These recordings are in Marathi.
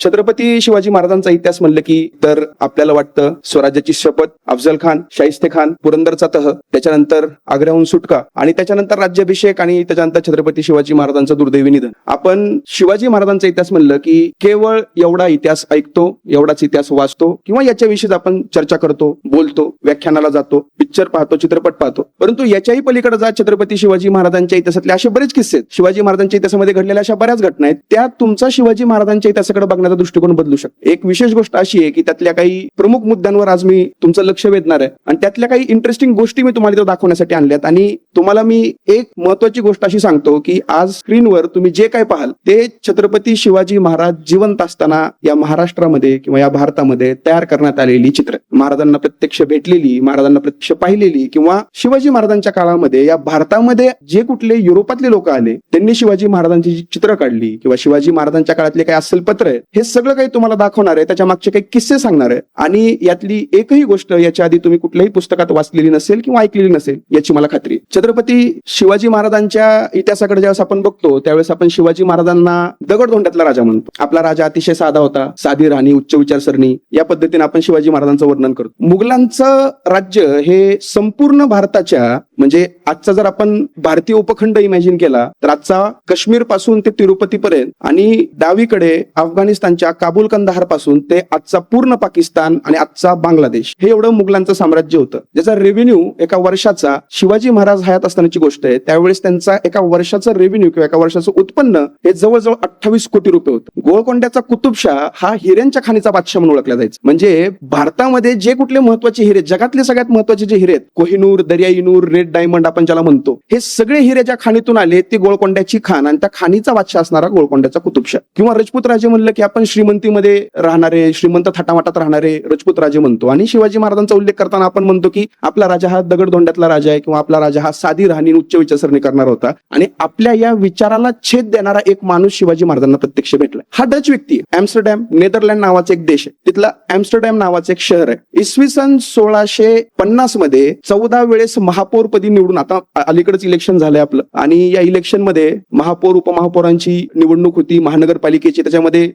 छत्रपती शिवाजी महाराजांचा इतिहास म्हणलं की तर आपल्याला वाटतं स्वराज्याची शपथ, अफजल खान, शाहिस्ते खान, पुरंदरचा तह, त्याच्यानंतर आग्र्याहून सुटका आणि त्याच्यानंतर राज्याभिषेक आणि त्याच्यानंतर छत्रपती शिवाजी महाराजांचं दुर्दैवी निधन. आपण शिवाजी महाराजांचा इतिहास म्हणलं की केवळ एवढा इतिहास ऐकतो, एवढाच इतिहास वाचतो किंवा याच्याविषयीच आपण चर्चा करतो, बोलतो, व्याख्यानाला जातो, पिक्चर पाहतो, चित्रपट पाहतो. परंतु याच्याही पलीकडे जा छत्रपती शिवाजी महाराजांच्या इतिहासातले असे बरेच किस्से आहेत. शिवाजी महाराजांच्या इतिहासामध्ये घडलेल्या अशा बऱ्याच घटना आहेत, त्या तुमचा शिवाजी महाराजांच्या इतिहासाकडे बघण्याचा दृष्टिकोन बदलू शकतो. एक विशेष गोष्ट अशी आहे की त्यातल्या काही प्रमुख मुद्द्यांवर आज मी तुमचं लक्ष वेधणार आहे आणि त्यातल्या काही इंटरेस्टिंग गोष्टी मी तुम्हाला इथं दाखवण्यासाठी आणल्यात. आणि तुम्हाला मी एक महत्वाची गोष्ट अशी सांगतो की आज स्क्रीनवर तुम्ही जे काय पाहाल ते छत्रपती शिवाजी महाराज जिवंत असताना या महाराष्ट्रामध्ये किंवा या भारतामध्ये तयार करण्यात आलेली चित्र, महाराजांना प्रत्यक्ष भेटलेली, महाराजांना प्रत्यक्ष पाहिलेली किंवा शिवाजी महाराजांच्या काळामध्ये या भारतामध्ये जे कुठले युरोपातले लोक आले त्यांनी शिवाजी महाराजांची जी चित्र काढली किंवा शिवाजी महाराजांच्या काळातले काही अस्सल पत्र आहे, हे सगळं काही तुम्हाला दाखवणार आहे, त्याच्या मागचे काही किस्से सांगणार आहे. आणि यातली एकही गोष्ट याच्या आधी तुम्ही कुठल्याही पुस्तकात वाचलेली नसेल किंवा ऐकलेली नसेल याची मला खात्री आहे. छत्रपती शिवाजी महाराजांच्या इतिहासाकडे ज्यावेळेस आपण बघतो त्यावेळेस आपण शिवाजी महाराजांना दगडधोंड्यातला राजा म्हणतो. आपला राजा अतिशय साधा होता, साधी राहणी, उच्च विचारसरणी, या पद्धतीने आपण शिवाजी महाराजांचं वर्णन करतो. मुघलांचं राज्य हे संपूर्ण भारताच्या म्हणजे आजचा जर आपण भारतीय उपखंड इमॅजिन केला तर आजचा काश्मीर पासून ते तिरुपती पर्यंत आणि डावीकडे अफगाणिस्तानच्या काबुल कंदाहार पासून ते आजचा पूर्ण पाकिस्तान आणि आजचा बांगलादेश हे एवढं मुघलांचं साम्राज्य होतं, ज्याचा रेव्हेन्यू एका वर्षाचा शिवाजी महाराज हयात असतानाची गोष्ट आहे त्यावेळेस त्यांचा एका वर्षाचा रेव्हेन्यू किंवा एका वर्षाचं उत्पन्न हे जवळजवळ 28 कोटी रुपये होतं. गोळकोंड्याचा कुतुबशाह हा हिऱ्यांच्या खाणीचा बादशाह म्हणून ओळखला जायचा. म्हणजे भारतामध्ये जे कुठले महत्वाचे हिरे, जगातले सगळ्यात महत्वाचे जे हिरे आहेत, कोहिनूर, दर्याई नूर, रेड डायमंड आपण ज्याला म्हणतो, हे सगळे हिरे ज्या खाणीतून आले ते गोळकोंड्याची खाण आणि त्या खाणीचा बादशाह असणारा गोळकोंड्याचा कुतुबशाह. किंवा राजपूत राजे म्हणलं की आपण श्रीमंतीमध्ये राहणारे, श्रीमंत थाटामाटात राहणारे राजपूत राजे म्हणतो. आणि शिवाजी महाराजांचा उल्लेख करताना आपण म्हणतो की आपला राजा हा दगडधोंड्यातला राजा आहे किंवा आपला राजा हा साधी राहणी उच्च विचारसरणी करणारा होता. आणि आपल्या या विचाराला छेद देणारा एक माणूस शिवाजी महाराजांना प्रत्यक्ष भेटला. हा डच व्यक्ती आहे. एम्स्टरडॅम, नेदरलँड नावाचा एक देश आहे, तिथला एम्स्टरडॅम नावाचं एक शहर आहे. इसवी सन 1650 मध्ये 14 वेळेस महापौरपदी निवडून, आता अलीकडेच इलेक्शन झालंय आपलं, आणि या इलेक्शन मध्ये महापौर उपमहापौरांची निवडणूक होती महानगरपालिकेची. त्याच्यामध्ये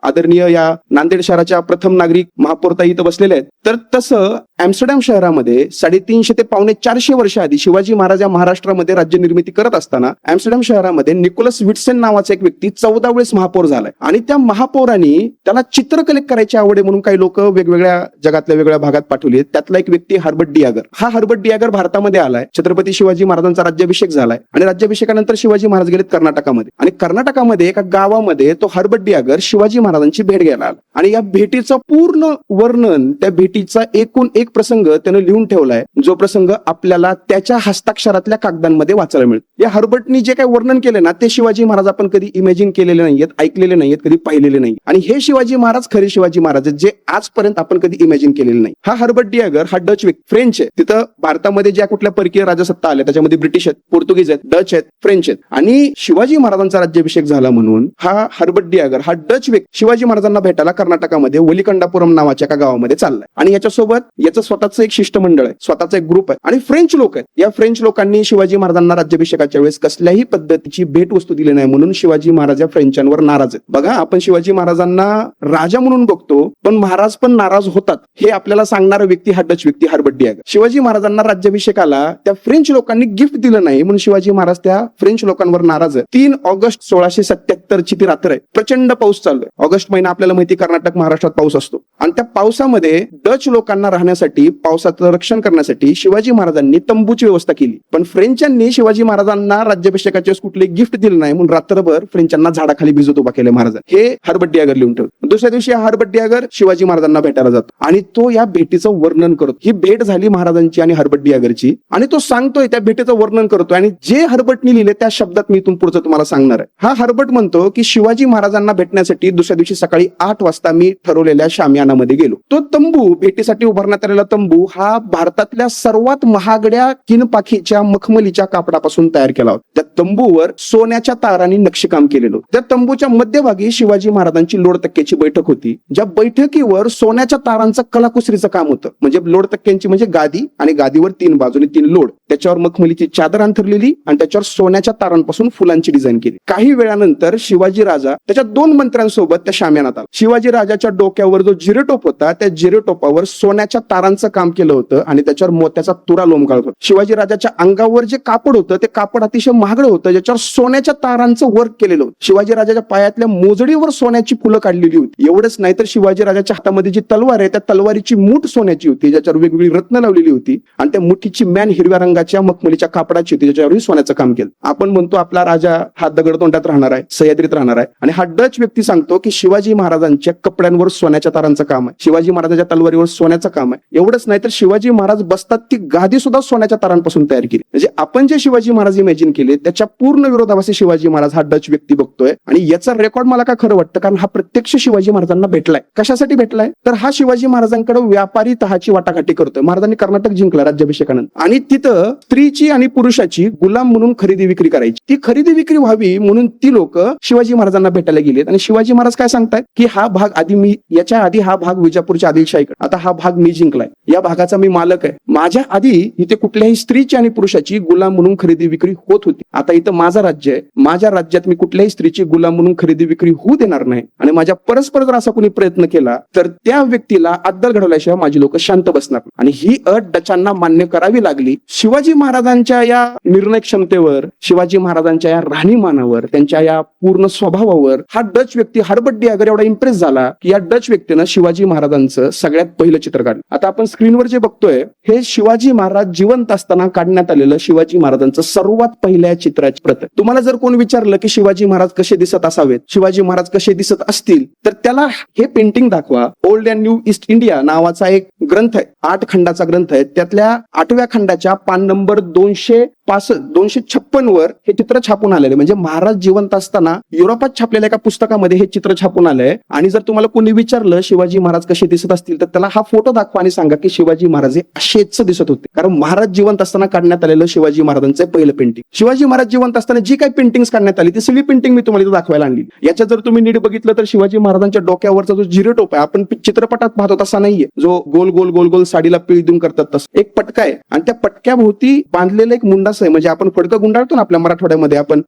आदरणीय या नांदेड शहराच्या प्रथम नागरिक महापौरताई इथं बसलेले आहेत. तर तसं एम्स्टरडॅम शहरामध्ये 350 ते 450 वर्ष आधी शिवाजी महाराज या महाराष्ट्रामध्ये राज्य निर्मिती करत असताना एम्स्टरडॅम शहरामध्ये निकोलस विटसेन नावाचा एक व्यक्ती 14 वेळेस महापौर झालाय. आणि त्या महापौरांनी त्याला चित्र कलेक्ट करायची आवड आहे म्हणून काही लोक वेगवेगळ्या जगातल्या वेगळ्या भागात पाठवली. त्यातला एक व्यक्ती हर्बर्ट डियागर. हा हर्बर्ट डियागर भारतामध्ये आलाय. छत्रपती शिवाजी महाराजांचा राज्याभिषेक झालाय आणि राज्याभिषेकानंतर शिवाजी महाराज गेलेत कर्नाटकामध्ये. आणि कर्नाटकामध्ये एका गावामध्ये तो हर्बर्ट डियागर शिवाजी महाराजांची भेट घ्यायला आला. आणि या भेटीचं पूर्ण वर्णन, त्या भेटीचा एकूण एक प्रसंग त्यानं लिहून ठेवलाय, जो प्रसंग आपल्याला त्याच्या हस्ताक्षरातल्या कागदांमध्ये वाचायला मिळतो. या हर्बर्टनी जे काही वर्णन केले ना ते शिवाजी महाराज आपण कधी इमॅजिन केलेले नाहीयेत, ऐकलेले नाहीयेत, कधी पाहिलेले नाही. आणि हे शिवाजी महाराज खरे शिवाजी महाराज आहेत जे आजपर्यंत आपण कधी इमॅजिन केलेले नाही. हा हर्बर्ट डियागर हा डच व्यक्ती, फ्रेंच आहे. तिथं भारतामध्ये ज्या कुठल्या परकीय राजसत्ता आल्या त्याच्यामध्ये ब्रिटिश आहेत, पोर्तुगीज आहेत, डच आहेत, फ्रेंच आहेत. आणि शिवाजी महाराजांचा राज्याभिषेक झाला म्हणून हा हर्बर्ट डियागर हा डच व्यक्ती शिवाजी महाराजांना भेटायला कर्नाटकामध्ये वलिकंडापुरम नावाच्या एका गावामध्ये चाललाय. आणि याच्यासोबत याचं स्वतःचं एक शिष्टमंडळ आहे, स्वतःचा एक ग्रुप आहे आणि फ्रेंच लोक आहेत. या फ्रेंच लोकांनी शिवाजी महाराजांना राज्याभिषेकाच्या वेळेस कसल्याही पद्धतीची भेटवस्तू दिली नाही म्हणून शिवाजी महाराज या फ्रेंचांवर नाराज आहेत. बघा, आपण शिवाजी महाराजांना राजा म्हणून बघतो पण महाराज पण नाराज होतात हे आपल्याला सांगणारा व्यक्ती हा डच व्यक्ती हर्बर्ट डियागर. शिवाजी महाराजांना राज्याभिषेकाला त्या फ्रेंच लोकांनी गिफ्ट दिलं नाही म्हणून शिवाजी महाराज त्या फ्रेंच लोकांवर नाराज आहे. 3 ऑगस्ट 1677 ची ती रात्र आहे. प्रचंड पाऊस चालू आहे. ऑगस्ट महिना आपल्याला माहिती, कर्नाटक महाराष्ट्रात पाऊस असतो. आणि त्या पावसामध्ये डच लोकांना राहण्यासाठी, पावसाचं रक्षण करण्यासाठी शिवाजी महाराजांनी तंबूची व्यवस्था केली. पण फ्रेंचांनी शिवाजी महाराजांना राज्याभिषेकाच्या कुठले गिफ्ट दिलं नाही म्हणून रात्रभर फ्रेंचांना झाडाखाली भिजत उभा केले महाराज. हे हर्बर्ट डियागर लिहून ठेवतो. दुसऱ्या दिवशी हर्बर्ट डियागर शिवाजी महाराजांना भेटायला जातो आणि तो या भेटीचं वर्णन करतो. ही भेट झाली महाराजांची आणि हर्बर्ट डियागरची आणि तो सांगतोय त्या भेटीचं वर्णन करतोय. आणि जे हर्बर्टनी लिहिले त्या शब्दात मी इथून पुढचं तुम्हाला सांगणार आहे. हा हर्बर्ट म्हणतो की शिवाजी महाराजांना भेटण्यासाठी दुसऱ्या दिवशी सकाळी 8 वाजता मी ठरवलेल्या शामियानामध्ये महाराष्ट्रामध्ये गेलो. तो तंबू, भेटीसाठी उभारण्यात आलेला तंबू हा भारतातल्या सर्वात महागड्या किनपाखीच्या मखमलीच्या कापडापासून तयार केला होता. त्या तंबूवर सोन्याच्या तारांनी नक्षीकाम केलेलं होतं. त्या तंबूच्या मध्यभागी शिवाजी महाराजांची लोडतक्क्याची बैठक होती, ज्या बैठकीवर सोन्याच्या तारांचं कलाकुसरीचं काम होतं. म्हणजे लोडतक्क्यांची म्हणजे गादी, आणि गादीवर 3 बाजूने 3 लोड, त्याच्यावर मखमलीची चादर अंथरलेली आणि त्याच्यावर सोन्याच्या तारांपासून फुलांची डिझाईन केली. काही वेळानंतर शिवाजी राजा त्याच्या 2 मंत्र्यांसोबत त्या शाम्यानात आला. शिवाजी राजाच्या डोक्यावर जो जिरेटोप होता, त्या जिरेटोपावर सोन्याच्या तारांचं काम केलं होतं आणि त्याच्यावर मोत्याचा तुरा लोंबकाळत होता. शिवाजी राजाच्या अंगावर जे कापड होतं ते कापड अतिशय महागडं होतं, ज्याच्यावर सोन्याच्या तारांचं वर्क केलेलं होतं. शिवाजी राजाच्या पायातल्या मोजडीवर सोन्याची फुलं काढलेली होती. एवढंच नाही तर शिवाजी राजाच्या हातामध्ये जी तलवार आहे, त्या तलवारीची मूठ सोन्याची होती, ज्याच्यावर वेगवेगळी रत्न लावलेली होती, आणि त्या मुठीची मॅन हिरव्या रंगाच्या मखमलीच्या कापडाची होती, ज्याच्यावरही सोन्याचं काम केलं. आपण म्हणतो आपला राजा हा दगडतोंडात राहणार आहे, सह्याद्रीत राहणार आहे, आणि हा डच व्यक्ती सांगतो की शिवाजी महाराजांच्या कपड्यांवर सोन्याच्या तारांचं काम आहे, शिवाजी महाराजांच्या तलवारीवर सोन्याचं काम आहे. एवढंच नाही तर शिवाजी महाराज बसतात ती गादी सुद्धा सोन्याच्या तारांपासून तयार केली. म्हणजे आपण जे शिवाजी महाराज इमॅजिन केले त्याच्या पूर्ण विरोधाभासी शिवाजी महाराज हा डच व्यक्ती बघतोय. आणि याचा रेकॉर्ड मला का खरं वाटतं, कारण हा प्रत्यक्ष शिवाजी महाराजांना भेटलाय. कशासाठी भेटलाय तर हा शिवाजी महाराजांकडे व्यापारी तहाची वाटाघाटी करतोय. महाराजांनी कर्नाटक जिंकला राज्याभिषेकानंतर, आणि तिथं स्त्रीची आणि पुरुषाची गुलाम म्हणून खरेदी विक्री करायची. ती खरेदी विक्री व्हावी म्हणून ती लोक शिवाजी महाराजांना भेटायला गेलेत. आणि शिवाजी महाराज काय सांगतायत की हा भाग आधी मी, याच्या आधी हा भाग विजापूरच्या आदिलशाहीकडे, आता हा भाग मी जिंकलाय, या भागाचा मी मालक आहे. माझ्या आधी इथे कुठल्याही स्त्रीची आणि पुरुषाची गुलाम म्हणून खरेदी विक्री होत होती. आता इथं माझं राज्य आहे, माझ्या राज्यात मी कुठल्याही स्त्रीची गुलाम म्हणून खरेदी विक्री होऊ देणार नाही. आणि माझ्या परस्पर जर असा कोणी प्रयत्न केला तर त्या व्यक्तीला अद्दल घडवल्याशिवाय माझी लोक शांत बसणार. आणि ही अट डचांना मान्य करावी लागली. शिवाजी महाराजांच्या या निर्णय क्षमतेवर, शिवाजी महाराजांच्या या राहणीमानावर, त्यांच्या या पूर्ण स्वभावावर हा डच व्यक्ती हर्बर्ट डी अगर एवढा इम्प्रेस झाला की या डच व्यक्तीनं शिवाजी महाराजांचं सगळ्यात पहिलं चित्र काढलं. आता आपण स्क्रीनवर जे बघतोय हे शिवाजी महाराज जिवंत असताना काढण्यात आलेलं शिवाजी महाराजांचं सर्वात पहिल्या चित्राची प्रत आहे. तुम्हाला जर कोण विचारलं की शिवाजी महाराज कसे दिसत असावेत, शिवाजी महाराज कसे दिसत असतील, तर त्याला हे पेंटिंग दाखवा. Old and new east India नावाचा एक ग्रंथ आहे, 8 खंडाचा ग्रंथ आहे. त्यातल्या 8व्या खंडाच्या पान नंबर 256 वर हे चित्र छापून आलेले. म्हणजे महाराज जिवंत असताना युरोपात छापलेल्या एका पुस्तकामध्ये हे चित्र छापून आलंय. आणि जर तुम्हाला कोणी विचारलं शिवाजी महाराज कसे दिसत असतील तर त्याला हा फोटो दाखवा आणि सांगा की शिवाजी महाराज हे असेच दिसत होते. कारण महाराज जिवंत असताना काढण्यात आलेलं शिवाजी महाराजांचं पहिलं पेंटिंग. शिवाजी महाराज जिवंत असताना जी काही पेंटिंग काढण्यात आली ती सगळी पेंटिंग मी तुम्हाला दाखवायला आणली. याच्यात जर तुम्ही नीट बघितलं तर शिवाजी महाराजांच्या डोक्यावरचा जो जिरेटोप आहे, आपण चित्रपटात पाहतो तसा नाहीये, जो गोल गोल गोल गोल साडीला पिळ देऊन करतात तसं एक पटका आहे. आणि त्या पटक्याभोवती बांधलेलं एक मुंडास आहे. म्हणजे आपण फडकं गुंडाळतो ना आपल्या मराठवाड्यामध्ये, आपण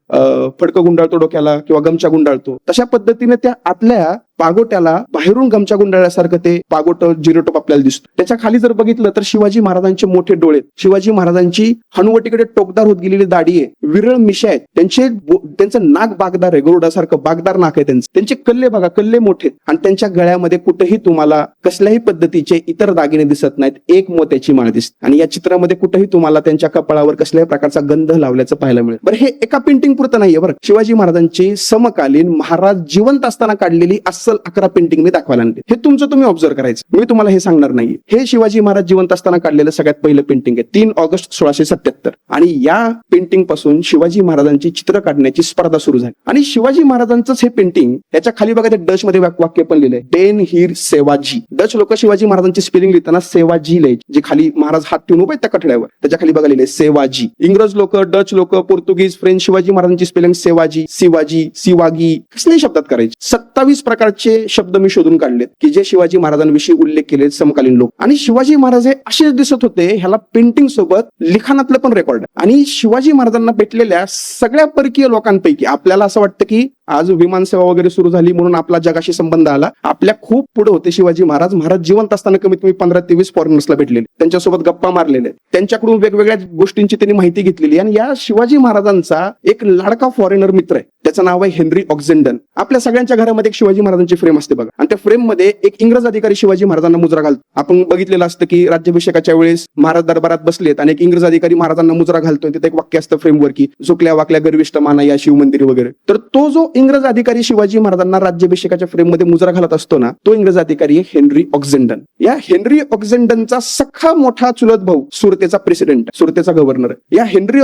फडकं गुंडाळतो डोक्याला किंवा गमचा गुंडाळतो, तशा पद्धतीने त्या आतल्या पागोट्याला बाहेरून गमचा गुंडाळल्यासारखं ते पागोट जिरेटोप आपल्याला दिसतो. त्याच्या खाली जर बघितलं तर शिवाजी महाराजांचे मोठे डोळे, शिवाजी महाराजांची हनुवटीकडे टोकदार होत गेलेली दाढी आहे, विरळ मिशा आहेत, त्यांचं नाक बागदार आहे, गरुडासारखं बागदार नाक आहे त्यांचे कल्ले बघा, कल्ले मोठे. आणि त्यांच्या गळ्यामध्ये कुठेही तुम्हाला कसल्याही पद्धतीचे इतर दागिने दिसत नाहीत, एक मोत्याची माळ दिसते. आणि या चित्रामध्ये कुठेही तुम्हाला त्यांच्या कपाळावर कसल्याही प्रकारचा गंध लावल्याचं पाहायला मिळेल. बरं, हे एका पेंटिंग पुरतं नाहीये बरं. शिवाजी महाराजांची समकालीन महाराज जिवंत असताना काढलेली 11 पेंटिंग मी दाखवायला आणले. हे तुमचं तुम्ही ऑब्झर्व करायचं, मी तुम्हाला हे सांगणार नाहीये. हे शिवाजी महाराज जिवंत असताना काढलेलं सगळ्यात पहिलं पेंटिंग आहे, 3 ऑगस्ट 1677. आणि या पेंटिंग पासून शिवाजी महाराजांची चित्र काढण्याची स्पर्धा सुरू झाली. आणि शिवाजी महाराजांचंच हे पेंटिंग, याच्या खाली बघा ते डच मध्ये वाक्य पण लिहिलंय, डेन हिर सेवाजी. डच लोक शिवाजी महाराजांची स्पेलिंग लिहिताना सेवाजी लिहायची, जे खाली महाराज हात ठेवून उभे त्या कठड्यावर, त्याच्या खाली बघा लिहिलंय सेवाजी. इंग्रज लोक, डच लोक, पोर्तुगीज, फ्रेंच शिवाजी महाराजांची स्पेलिंग सेवाजी, शिवाजी, सिवागी कसल्याही शब्दात करायची. 27 प्रकारचे शब्द मी शोधून काढलेत की जे शिवाजी महाराजांविषयी उल्लेख केले समकालीन लोक. आणि शिवाजी महाराज हे असेच दिसत होते, ह्याला पेंटिंग सोबत लिखाणातलं पण रेकॉर्ड आहे. आणि शिवाजी महाराजांना भेटलेल्या सगळ्या परकीय लोकांपैकी आपल्याला असं वाटतं की आज विमानसेवा वगैरे सुरू झाली म्हणून आपला जगाशी संबंध आला, आपल्या खूप पुढे होते शिवाजी महाराज. महाराज जिवंत असताना कमीत कमी 15 ते 20 फॉरेनर्सला भेटलेले, त्यांच्यासोबत गप्पा मारलेले, त्यांच्याकडून वेगवेगळ्या गोष्टींची त्यांनी माहिती घेतलेली. आणि या शिवाजी महाराजांचा एक लाडका फॉरेनर मित्र आहे, त्याचं नाव आहे हेनरी ऑक्झेंडन. आपल्या सगळ्यांच्या घरामध्ये एक शिवाजी महाराजांची फ्रेम असते बघा, आणि त्या फ्रेम मध्ये एक इंग्रज अधिकारी शिवाजी महाराजांना मुजरा घालतो. आपण बघितलेलं असतं की राज्याभिषेकाच्या वेळेस महाराज दरबारात बसलेत आणि एक इंग्रज अधिकारी महाराजांना मुजरा घालतोय. तिथे एक वाक्य असतं फ्रेमवर की चुकल्या वाकल्या गर्विष्ठ माना या शिवमंदिरी वगैरे. तर तो जो इंग्रज अधिकारी शिवाजी महाराजांना राज्याभिषेकाच्या फ्रेम मध्ये मुजरा घालत असतो ना, तो इंग्रज अधिकारी आहे हेनरी ऑक्झेंडन. या हेनरी ऑक्झेंडनचा सख्खा मोठा चुलत भाऊ सुरतेचा प्रेसिडेंट, सुरतेचा गव्हर्नर आहे. या हेनरी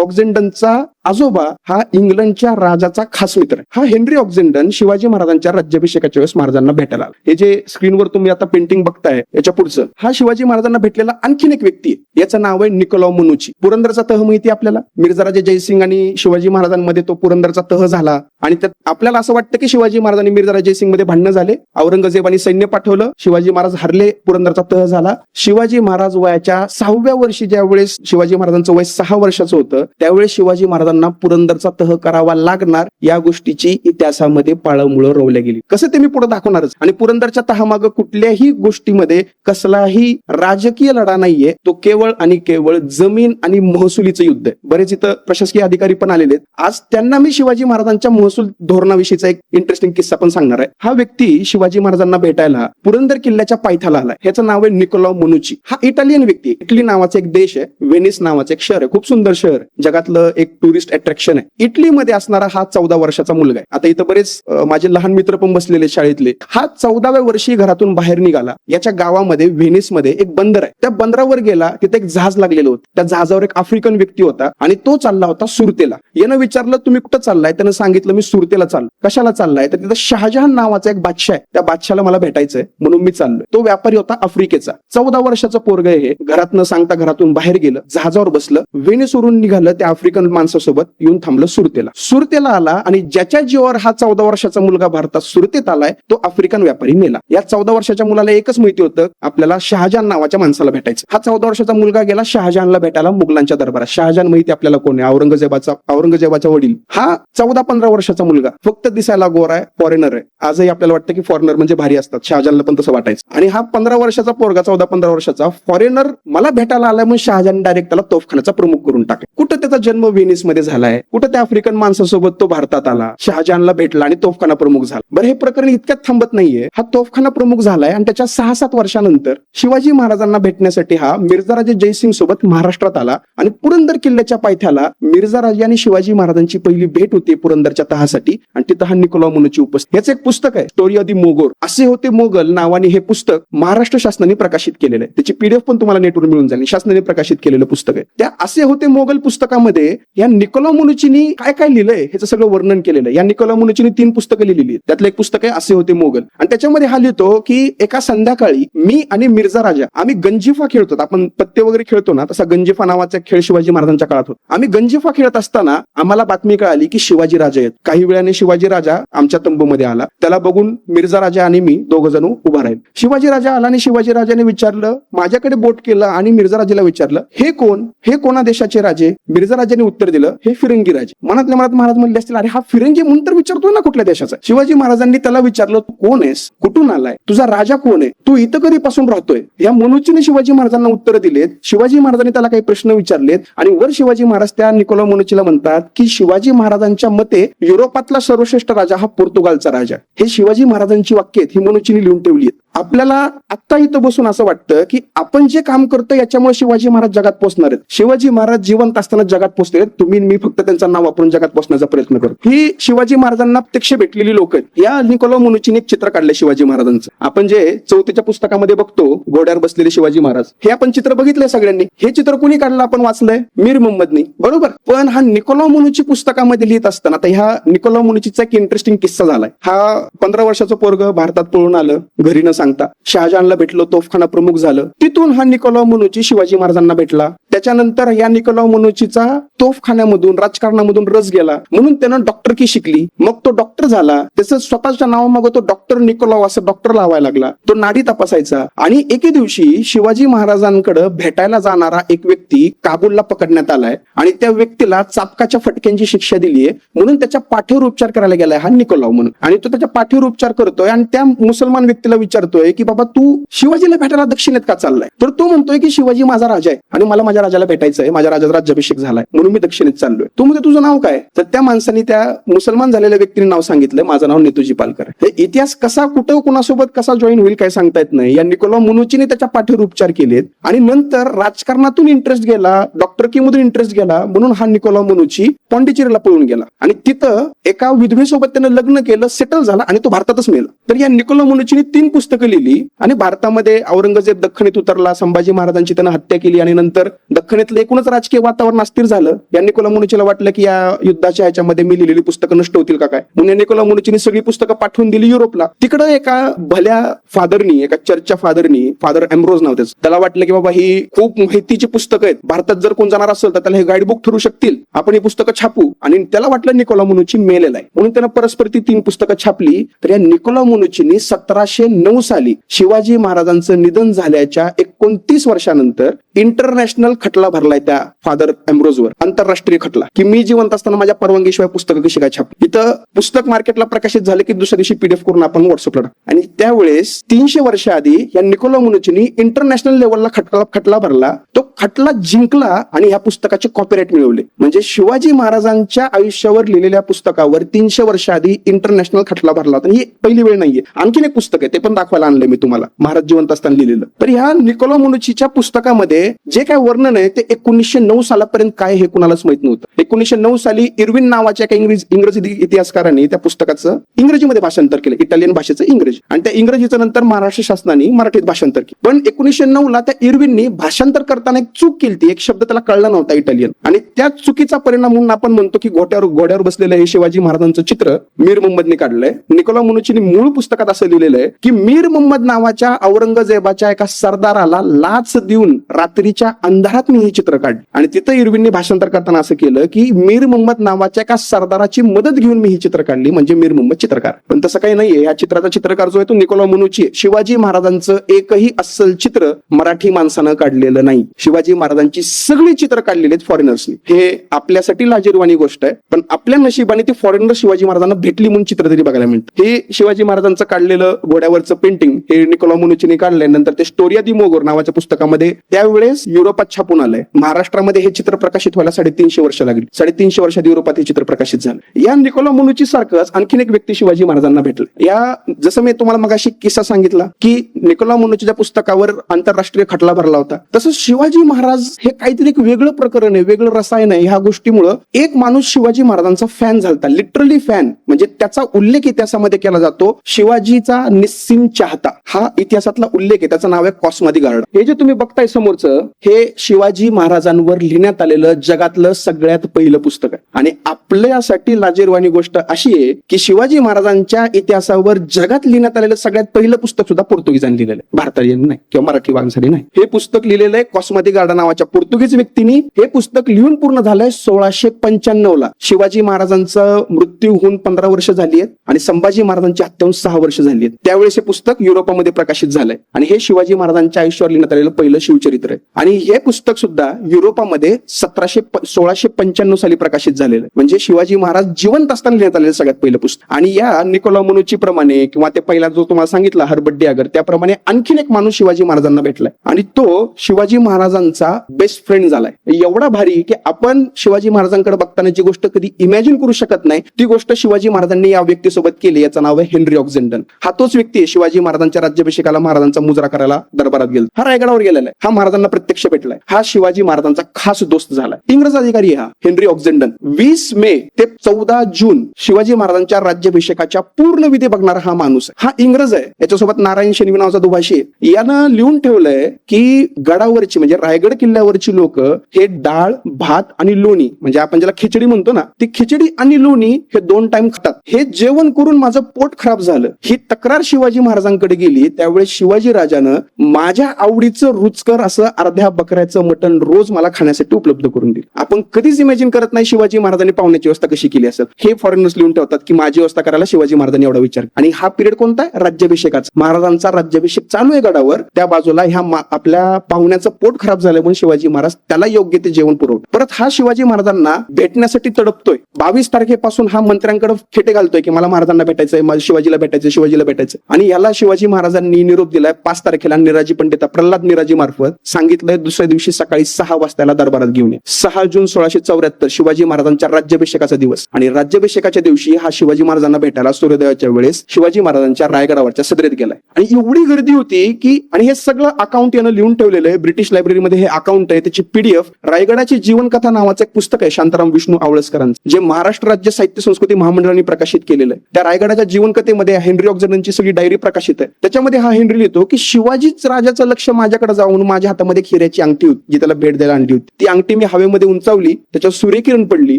ऑक्झेंडनचा आजोबा हा इंग्लंडच्या राजाचा खास मित्र आहे. हा हेनरी ऑक्झेंडन शिवाजी महाराजांच्या राज्याभिषेकाच्या वेळेस महाराजांना भेटायला आला. हे जे स्क्रीनवर तुम्ही आता पेंटिंग बघताय याच्या पुढचं, हा शिवाजी महाराजांना भेटलेला आणखीन एक व्यक्ती आहे. याचं नाव आहे निकोलाव मनुची. पुरंदरचा तह माहिती आपल्याला, मिर्झाराजे जयसिंग आणि शिवाजी महाराजांमध्ये तो पुरंदरचा तह झाला आणि त्यात आपल्याला असं वाटतं की शिवाजी महाराज आणि मिर्झाराजे जयसिंग मध्ये भांडणं झाले. औरंगजेबाने सैन्य पाठवलं, शिवाजी महाराज हरले, पुरंदरचा तह झाला. शिवाजी महाराज वयाच्या 6व्या वर्षी ज्यावेळेस शिवाजी महाराजांचं वय 6 वर्षाचं होतं त्यावेळेस शिवाजी महाराजांना पुरंदरचा तह करावा लागणार या गोष्टीची इतिहासामध्ये पाळंमुळं रोवल्या गेली. कसं ते मी पुढे दाखवणारच. आणि पुरंदरच्या तहामागं कुठल्याही गोष्टीमध्ये कसलाही राजकीय लढा नाहीये, तो केवळ आणि केवळ जमीन आणि महसुलीचं युद्ध आहे. बरेच इथं प्रशासकीय अधिकारी पण आलेले आहेत. आज त्यांना मी शिवाजी महाराजांच्या महसूल धोरणाविषयीचा एक इंटरेस्टिंग किस्सा पण सांगणार आहे. हा व्यक्ती शिवाजी महाराजांना भेटायला पुरंदर किल्ल्याच्या पायथ्याला आलाय. ह्याचं नाव आहे निकोलाव मनुची. हा इटालियन व्यक्ती, इटली नावाचा एक देश आहे, व्हेनिस नावाचं एक शहर आहे, खूप सुंदर शहर, जगातलं एक टुरिस्ट अट्रॅक्शन आहे. इटलीमध्ये असणारा हा 14 वर्षाचा मुलगा आहे. आता इथं बरेच माझे लहान मित्र पण बसलेले शाळेतले. हा 14व्या वर्षी घरातून बाहेर निघाला. याच्या गावामध्ये व्हेनिसमध्ये एक बंदर आहे. त्या बंदरावर गेला, तिथे एक जहाज लागलेलं होतं. त्या जहाजावर एक आफ्रिकन व्यक्ती होता आणि तो चालला होता सुरतेला. यानं विचारलं तुम्ही कुठं चाललाय? त्यानं सांगितलं मी सुरतेला चाललो. कशाला चाललाय? तर तिथं शहाजहान नावाचा एक बादशाह आहे, त्या बादशाला मला भेटायचंय म्हणून मी चाललोय. तो व्यापारी होता आफ्रिकेचा. 14 वर्षाचं पोरग हे घरात न सांगता घरातून बाहेर गेलं, जहाजावर बसलं, व्हेनिसवरून निघालं, त्या आफ्रिकन माणसासोबत येऊन थांबलं सुरतेला. सुरतेला आला आणि ज्याच्या जीवावर हा 14 वर्षाचा मुलगा भारतात सुरतेत आलाय तो आफ्रिकन व्यापारी मेला. या 14 वर्षाच्या मुलाला एकच माहिती होतं आपल्याला शहाजहान नावाच्या माणसाला भेटायचं. हा 14 वर्षाचा मुलगा गेला शहाजहानला भेटायला मुघलांच्या दरबारात. शहाजहान माहिती आपल्याला कोण आहे? औरंगजेबाचा वडील. हा 14-15 वर्षाचा मुलगा, फक्त दिसायला गोरा आहे, फॉरेनर आहे. आजही आपल्याला वाटतं की फॉरेनर म्हणजे भारी असतात, शहाजहानला पण तसं वाटायचं. आणि हा 15 वर्षाचा पोरगा, 14-15 वर्षाचा फॉरेनर मला भेटायला आलाय म्हणून शहाजहान डायरेक्ट त्याला तोफखान्याचा प्रमुख करून टाकला. कुठं त्याचा जन्म व्हेनिस मध्ये झालाय, कुठं त्या आफ्रिकन माणसासोबत तो भारतात आला, शहाजहानला भेटला आणि तोफखाना प्रमुख झाला. बरं, हे प्रकरण इतक्यात थांबत नाहीये. हा तोफखाना प्रमुख झालाय आणि त्याच्या 6-7 वर्षानंतर शिवाजी महाराजांना भेटण्यासाठी हा मिर्झाराजे जयसिंग सोबत महाराष्ट्रात आला आणि पुरंदर किल्ल्याच्या पायथ्याला मिर्झाराजे आणि शिवाजी महाराजांची पहिली भेट होती पुरंदरच्या तहासाठी आणि तिथं हा निकोलाव मनुची उपस्थित. याचं एक पुस्तक आहे, स्टोरी ऑफ दी मोगल. असे होते मोगल नावाने हे पुस्तक महाराष्ट्र शासनाने प्रकाशित केलेलं आहे. त्याची पीडीएफ पण तुम्हाला नेटवर मिळून जाईल. शासनाने प्रकाशित केलेलं पुस्तक आहे. त्या असे होते मोगल पुस्तकामध्ये या निकोलाव मनुचीनी काय काय लिहिलंय ह्याचं सगळं वर्णन केलेलं आहे. या निकोलाव मनुचीनी 3 पुस्तकं लिहिलेली आहेत. त्यातलं एक पुस्तक आहे असे होते मोगल आणि त्याच्यामध्ये हा लिहितो की एका संध्याकाळी मी आणि मिर्झा राजा आम्ही गंजिफा खेळतो. आपण पत्ते वगैरे खेळतो ना, तसा गंजिफा नावाचा खेळ शिवाजी महाराजांच्या काळात होता. आम्ही गंजिफा खेळत असताना आम्हाला बातमी कळाली की शिवाजी राजा आहेत. काही वेळाने शिवाजी राजा आमच्या तंबूमध्ये आला. त्याला बघून मिर्झा राजा आणि मी 2 जण उभा राहील. शिवाजी राजा आला आणि शिवाजी राजाने विचारलं, माझ्याकडे बोट केलं आणि मिर्झा राजाला विचारलं हे कोण? हे कोणा देशाचे राजे? मिर्झा राजाने उत्तर दिलं हे फिरंगी राजे. मनातल्या मनात महाराज म्हणले असतील अरे हा फिरंगी म्हणून तर विचारतोय ना कुठल्या देशाचा. शिवाजी महाराजांनी त्याला विचारलं तू कोण आहेस? कुठून आलाय? तुझा राजा कोण आहे? तू इथं कधीपासून राहतोय? या मनुचीने शिवाजी महाराजांना उत्तर दिलेत. शिवाजी महाराजांनी त्याला काही प्रश्न विचारलेत आणि वर शिवाजी महाराज त्या निकोलाव मनुचीला म्हणतात की शिवाजी महाराजांच्या मते युरोपातला सर्वश्रेष्ठ राजा हा पोर्तुगालचा राजा. हे शिवाजी महाराजांची वाक्य आहेत, ही मनुचीने लिहून ठेवली आहेत. आपल्याला आता इथं बसून असं वाटतं की आपण जे काम करतो याच्यामुळे शिवाजी महाराज जगात पोहोचणार आहेत. शिवाजी महाराज जिवंत असताना जगात पोहोचले. तुम्ही मी फक्त त्यांचं नाव वापरून जगात पोहोचण्याचा प्रयत्न करतो. ही शिवाजी महाराजांना प्रत्यक्ष भेटलेली लोक आहेत. या निकोलाव मनुचीने एक चित्र काढलंय शिवाजी महाराजांचं. आपण जे 4थीच्या पुस्तकामध्ये बघतो घोड्यावर बसलेले शिवाजी महाराज, हे आपण चित्र बघितलंय सगळ्यांनी. हे चित्र कुणी काढलं आपण वाचलंय? मीर मोहम्मदनी, बरोबर. पण हा निकोलाव मनुची पुस्तकामध्ये लिहित असताना आता ह्या निकोलाव मनुचीचा एक इंटरेस्टिंग किस्सा झालाय. हा 15 वर्षाचं पोरग भारतात पळून आलं घरी न सांगता. शहाजहानला भेटलो, तोफखाना प्रमुख झालं. तिथून हा निकोलाव मनुची शिवाजी महाराजांना भेटला. त्याच्यानंतर या निकोलाव मनुचीचा तोफखान्यामधून राजकारणामधून रस गेला म्हणून त्यानं डॉक्टरकी शिकली. मग तो डॉक्टर झाला. त्याचं स्वतःच्या नावामागं तो डॉक्टर निकोलाव असं डॉक्टर लावायला लागला. तो नाडी तपासायचा आणि एके दिवशी शिवाजी महाराजांकडे भेटायला जाणारा एक व्यक्ती काबूलला पकडण्यात आलाय आणि त्या व्यक्तीला चापकाच्या फटक्यांची शिक्षा दिलीये म्हणून त्याच्या पाठीवर उपचार करायला गेलाय हा निकोलाव म्हणून. आणि तो त्याच्या पाठीवर उपचार करतोय आणि त्या मुसलमान व्यक्तीला विचारतोय की बाबा तू शिवाजीला भेटायला दक्षिणेत का चाललाय? तर तो म्हणतोय की शिवाजी माझा राजा आहे आणि मला माझ्या राजाला भेटायचंय. माझ्या राजाचा राज्याभिषेक झालाय म्हणून मी दक्षिणेत चाललोय. तो म्हणजे तुझं नाव काय? तर त्या माणसाने त्या मुसलमान झालेल्या व्यक्तीने नाव सांगितलं माझं नाव नेतूजी पालकर. हे इतिहास कसा कुठं कुणासोबत कसा जॉईन होईल काय सांगता येत नाही. या निकोलाव मनुचीने त्याच्या पाठीवर उपचार केलेत आणि नंतर राजकारणातून इंटरेस्ट गेला, डॉक्टरकीमधून इंटरेस्ट गेला म्हणून हा निकोलाव मनुची पॉंडिचेरीला पळून गेला आणि तिथं एका विधवेसोबत त्यानं लग्न केलं, सेटल झाला आणि तो भारतातच मेला. तर या निकोलाव मनुचीने 3 पुस्तकं लिहिली आणि भारतामध्ये औरंगजेब दख्खनीत उतरला, संभाजी महाराजांची त्यानं हत्या केली आणि नंतर दख्खनेतलं एकूणच राजकीय वातावरण अस्थिर झालं. या निकोला मुनुचीला वाटलं की या युद्धाच्या ह्याच्यामध्ये मी लिहिलेली पुस्तकं नष्ट होतील का काय, म्हणून या निकोला मुनुचीने सगळी पुस्तकं पाठवून दिली युरोपला. तिकडं एका भल्या फादरनी, एका चर्चच्या फादरनी, फादर एम्ब्रोज नाव त्याला वाटलं की बाबा ही खूप माहितीची पुस्तकं आहेत, भारतात जर कोण जाणार असेल तर त्याला हे गाईडबुक ठरू शकतील, आपण ही पुस्तकं छापू. आणि त्याला वाटलं निकोला मुनुची मेलेला आहे, म्हणून त्यानं परस्पर ती 3 पुस्तकं छापली. तर या निकोला मुनुचीनी 1709 साली शिवाजी महाराजांचं निधन झाल्याच्या 29 वर्षानंतर इंटरनॅशनल खटला भरलाय त्या फादर एम्ब्रोजवर, आंतरराष्ट्रीय खटला, की मी जिवंत असताना माझ्या परवानगीशिवाय पुस्तकं कशी काय छाप. इथं पुस्तक मार्केटला प्रकाशित झाले की दुसऱ्या दिवशी पीडीएफ करून आपण व्हॉट्सअपला. आणि त्यावेळेस 300 वर्ष आधी या निकोला मुनुचीनी इंटरनॅशनल लेवलला खटला भरला. तो खटला जिंकला आणि ह्या पुस्तकाचे कॉपीराइट मिळवले. म्हणजे शिवाजी महाराजांच्या आयुष्यावर लिहिलेल्या पुस्तकावर 300 वर्ष आधी इंटरनॅशनल खटला भरला होता. ही पहिली वेळ नाहीये. आणखीन एक पुस्तक आहे, ते पण दाखवायला आणलंय मी तुम्हाला, महाराज जिवंत असताना लिहिलेलं. तर ह्या निकोला मुनुचीच्या पुस्तकामध्ये जे काय वर्णन आहे ते 1909 सालापर्यंत काय हे कुणालाच माहित नव्हतं. 1909 साली इर्विन नावाच्या एका इंग्रजी इतिहासकारांनी त्या पुस्तकाचं इंग्रजीमध्ये भाषांतर केलं, इटालियन भाषेचं इंग्रजी, आणि त्या इंग्रजीचं नंतर महाराष्ट्र शासनाने मराठीत भाषांतर केलं. पण 1909 ला त्या इर्विननी भाषांतर करताना एक चूक केली, एक शब्द त्याला कळला नव्हता इटालियन, आणि त्या चुकीचा परिणाम म्हणून आपण म्हणतो की घोड्यावर बसलेलं हे शिवाजी महाराजांचं चित्र मीर मुहम्मदने काढलंय. निकोला मुनुचीने मूळ पुस्तकात असं लिहिलेलं आहे की मीर मुहम्मद नावाच्या औरंगजेबाच्या एका सरदाराला लाच देऊन रात्रीच्या अंधारात मी हे चित्र काढले. आणि तिथं इर्विनने भाषांतर करताना असं केलं की मीर मुहम्मद नावाच्या एका सरदाराची मदत घेऊन मी ही चित्र काढली, म्हणजे मीर मुहम्मद चित्रकार. पण तसं काही नाहीये. या चित्राचा चित्रकार जो आहे तो निकोला मुनुची आहे. शिवाजी महाराजांचं एकही अस्सल चित्र मराठी माणसानं काढलेलं नाही. शिवाजी महाराजांची सगळी चित्र काढलेली आहेत फॉरेनर्सनी. हे आपल्यासाठी लाजिरवाणी गोष्ट आहे, पण आपल्या नशिबाने ती फॉरेनर शिवाजी महाराजांना भेटली म्हणून चित्र तरी बघायला मिळतं. हे शिवाजी महाराजांचं काढलेलं घोड्यावरचं पेंटिंग हे निकोला मुनुचीने काढलंय. नंतर ते स्टोरिया दी मोगोर नावाच्या पुस्तकामध्ये त्यावेळेस युरोपात छापून आलंय. महाराष्ट्रामध्ये हे चित्र प्रकाशित व्हायला 350 वर्ष लागली. 350 वर्षात युरोपात हे चित्र प्रकाशित झालं. या निकोला मुनुची सारखंच आणखीन एक व्यक्ती शिवाजी महाराजांना भेटलं. या जसं मी तुम्हाला मगाशी किस्सा सांगितला की निकोला मुनुचीच्या पुस्तकावर आंतरराष्ट्रीय खटला भरला होता, तसं शिवाजी महाराज हे काहीतरी एक वेगळं प्रकरण आहे, वेगळं रसायन आहे. ह्या गोष्टीमुळे एक माणूस शिवाजी महाराजांचा फॅन झालता, लिटरली फॅन. म्हणजे त्याचा उल्लेख इतिहासामध्ये केला जातो, शिवाजीचा निस्सीम चाहता हा इतिहासातला उल्लेख आहे. त्याचं नाव आहे कॉस्मा दी गार्ड. हे जे तुम्ही बघताय समोरचं हे शिवाजी महाराजांवर लिहिण्यात आलेलं जगातलं सगळ्यात पहिलं पुस्तक आहे. आणि आपल्यासाठी लाजिरवाणी गोष्ट अशी आहे की शिवाजी महाराजांच्या इतिहासावर जगात लिहिण्यात आलेलं सगळ्यात पहिलं पुस्तक सुद्धा पोर्तुगीजांनी लिहिलेलं आहे, भारतीयांनी नाही किंवा मराठी माणसाने नाही. हे पुस्तक लिहिलेलं आहे कॉस्मा दी गार्ड नावाच्या पोर्तुगीज व्यक्तीने. हे पुस्तक लिहून पूर्ण झालंय 1695 ला. शिवाजी महाराजांचा मृत्यू होऊन 15 वर्ष झाली आहेत आणि संभाजी महाराजांची हत्या होऊन 6 वर्ष झाली आहेत. त्यावेळेस हे पुस्तक युरोपामध्ये प्रकाशित झालंय आणि हे शिवाजी महाराजांच्या आयुष्यावर लिहिण्यात आलेलं पहिलं शिवचरित्र आहे. आणि हे पुस्तक सुद्धा युरोपामध्ये 1695 साली प्रकाशित झालेलं आहे. म्हणजे शिवाजी महाराज जिवंत असताना लिहिण्यात आलेलं सगळ्यात पहिलं पुस्तक. आणि या निकोला मुनुची प्रमाणे किंवा ते पहिला जो तुम्हाला सांगितला हरबट डी आगर, त्याप्रमाणे आणखीन एक माणूस शिवाजी महाराजांना भेटलाय आणि तो शिवाजी महाराजांचा बेस्ट फ्रेंड झालाय. एवढा भारी की आपण शिवाजी महाराजांकडे बघताना जी गोष्ट कधी इमॅजिन करू शकत नाही ती गोष्ट शिवाजी महाराजांनी या व्यक्तीसोबत केली. याचं नाव आहे हेनरी ऑक्झेंडन. हा तोच व्यक्ती आहे शिवाजी महाराजांच्या राज्याभिषेकाला महाराजांचा मुजरा करायला दरबारात गेला. हा रायगडावर गेलेला आहे. हा महाराजांना प्रत्यक्ष भेटलाय. हा शिवाजी महाराजांचा खास दोस्त झालाय. इंग्रज अधिकारी आहे हा हेनरी ऑक्झेंडन. 20 मे ते 14 जून शिवाजी महाराजांच्या राज्याभिषेकाच्या पूर्ण विधी बघणारा हा माणूस आहे. हा इंग्रज आहे. याच्यासोबत नारायण शेणवी नावाचा दुभाषी आहे. यानं लिहून ठेवलंय की गडावरची म्हणजे रायगड किल्ल्यावरची लोक हे डाळ भात आणि लोणी म्हणजे आपण ज्याला खिचडी म्हणतो ना, ती खिचडी आणि लोणी हे 2 टाइम खातात. हे जेवण करून माझं पोट खराब झालं ही तक्रार शिवाजी महाराजांकडे गेली. त्यावेळेस शिवाजी राजानं माझ्या आवडीचं रुचकर असं अर्ध्या बकऱ्याचं मटण रोज मला खाण्यासाठी उपलब्ध करून दिलं. आपण कधीच इमॅजिन करत नाही शिवाजी महाराजांनी पाहुण्याची व्यवस्था कशी केली असेल. हे फॉरेनर्स लिहून ठेवतात की माझी व्यवस्था करायला शिवाजी महाराजांनी एवढा विचार. आणि हा पिरियड कोणता आहे? राज्याभिषेकाचा. महाराजांचा राज्याभिषेक चालू आहे गडावर. त्या बाजूला ह्या आपल्या पाहुण्याचं पोट खराब झालं म्हणून शिवाजी महाराज त्याला योग्य ते जेवण पुरवतो. परत हा शिवाजी महाराजांना भेटण्यासाठी तडपतोय. 22 तारखेपासून हा मंत्र्यांकडे खेटे घालतोय की मला महाराजांना भेटायचंय, मला शिवाजीला भेटायचं. आणि याला शिवाजी महाराजांनी निरोप दिलाय 5 तारखेला निराजी पंडिता प्रल्हाद निराजी मार्फत सांगितलंय दुसऱ्या दिवशी सकाळी 6 वाजता दरबारात घेऊन ये. 6 जून 1674 शिवाजी महाराजांच्या राज्याभिषेकाचा दिवस. आणि राज्याभिषेकाच्या दिवशी हा शिवाजी महाराजांना भेटायला सूर्योदयाच्या वेळेस शिवाजी महाराजांच्या रायगडावरच्या सदरेत गेलाय. आणि एवढी गर्दी होती की आणि हे सगळं अकाउंट यानं लिहून ठेवलेलं आहे. ब्रिटिश लायब्ररीमध्ये माझ्यामध्ये हे अकाउंट आहे, त्याची PDF रायगडाची जीवनकथा नावाचं एक पुस्तक आहे शांताराम विष्णू आवळसकरांचं, जे महाराष्ट्र राज्य साहित्य संस्कृती महामंडळाने प्रकाशित केलेलं आहे. त्या रायगडाच्या जीवनकथेमध्ये हेनरी ऑक्झेंडनची सगळी डायरी प्रकाशित आहे. त्याच्यामध्ये हा हेनरी लिहितो की शिवाजीच राजाचं लक्ष माझ्याकडे जाऊन माझ्या हातामध्ये हिऱ्याची अंगठी होती, जी त्याला भेट द्यायला आणली होती. ती अंगठी मी हवेमध्ये उंचावली, त्याच्यावर सूर्यकिरण पडली,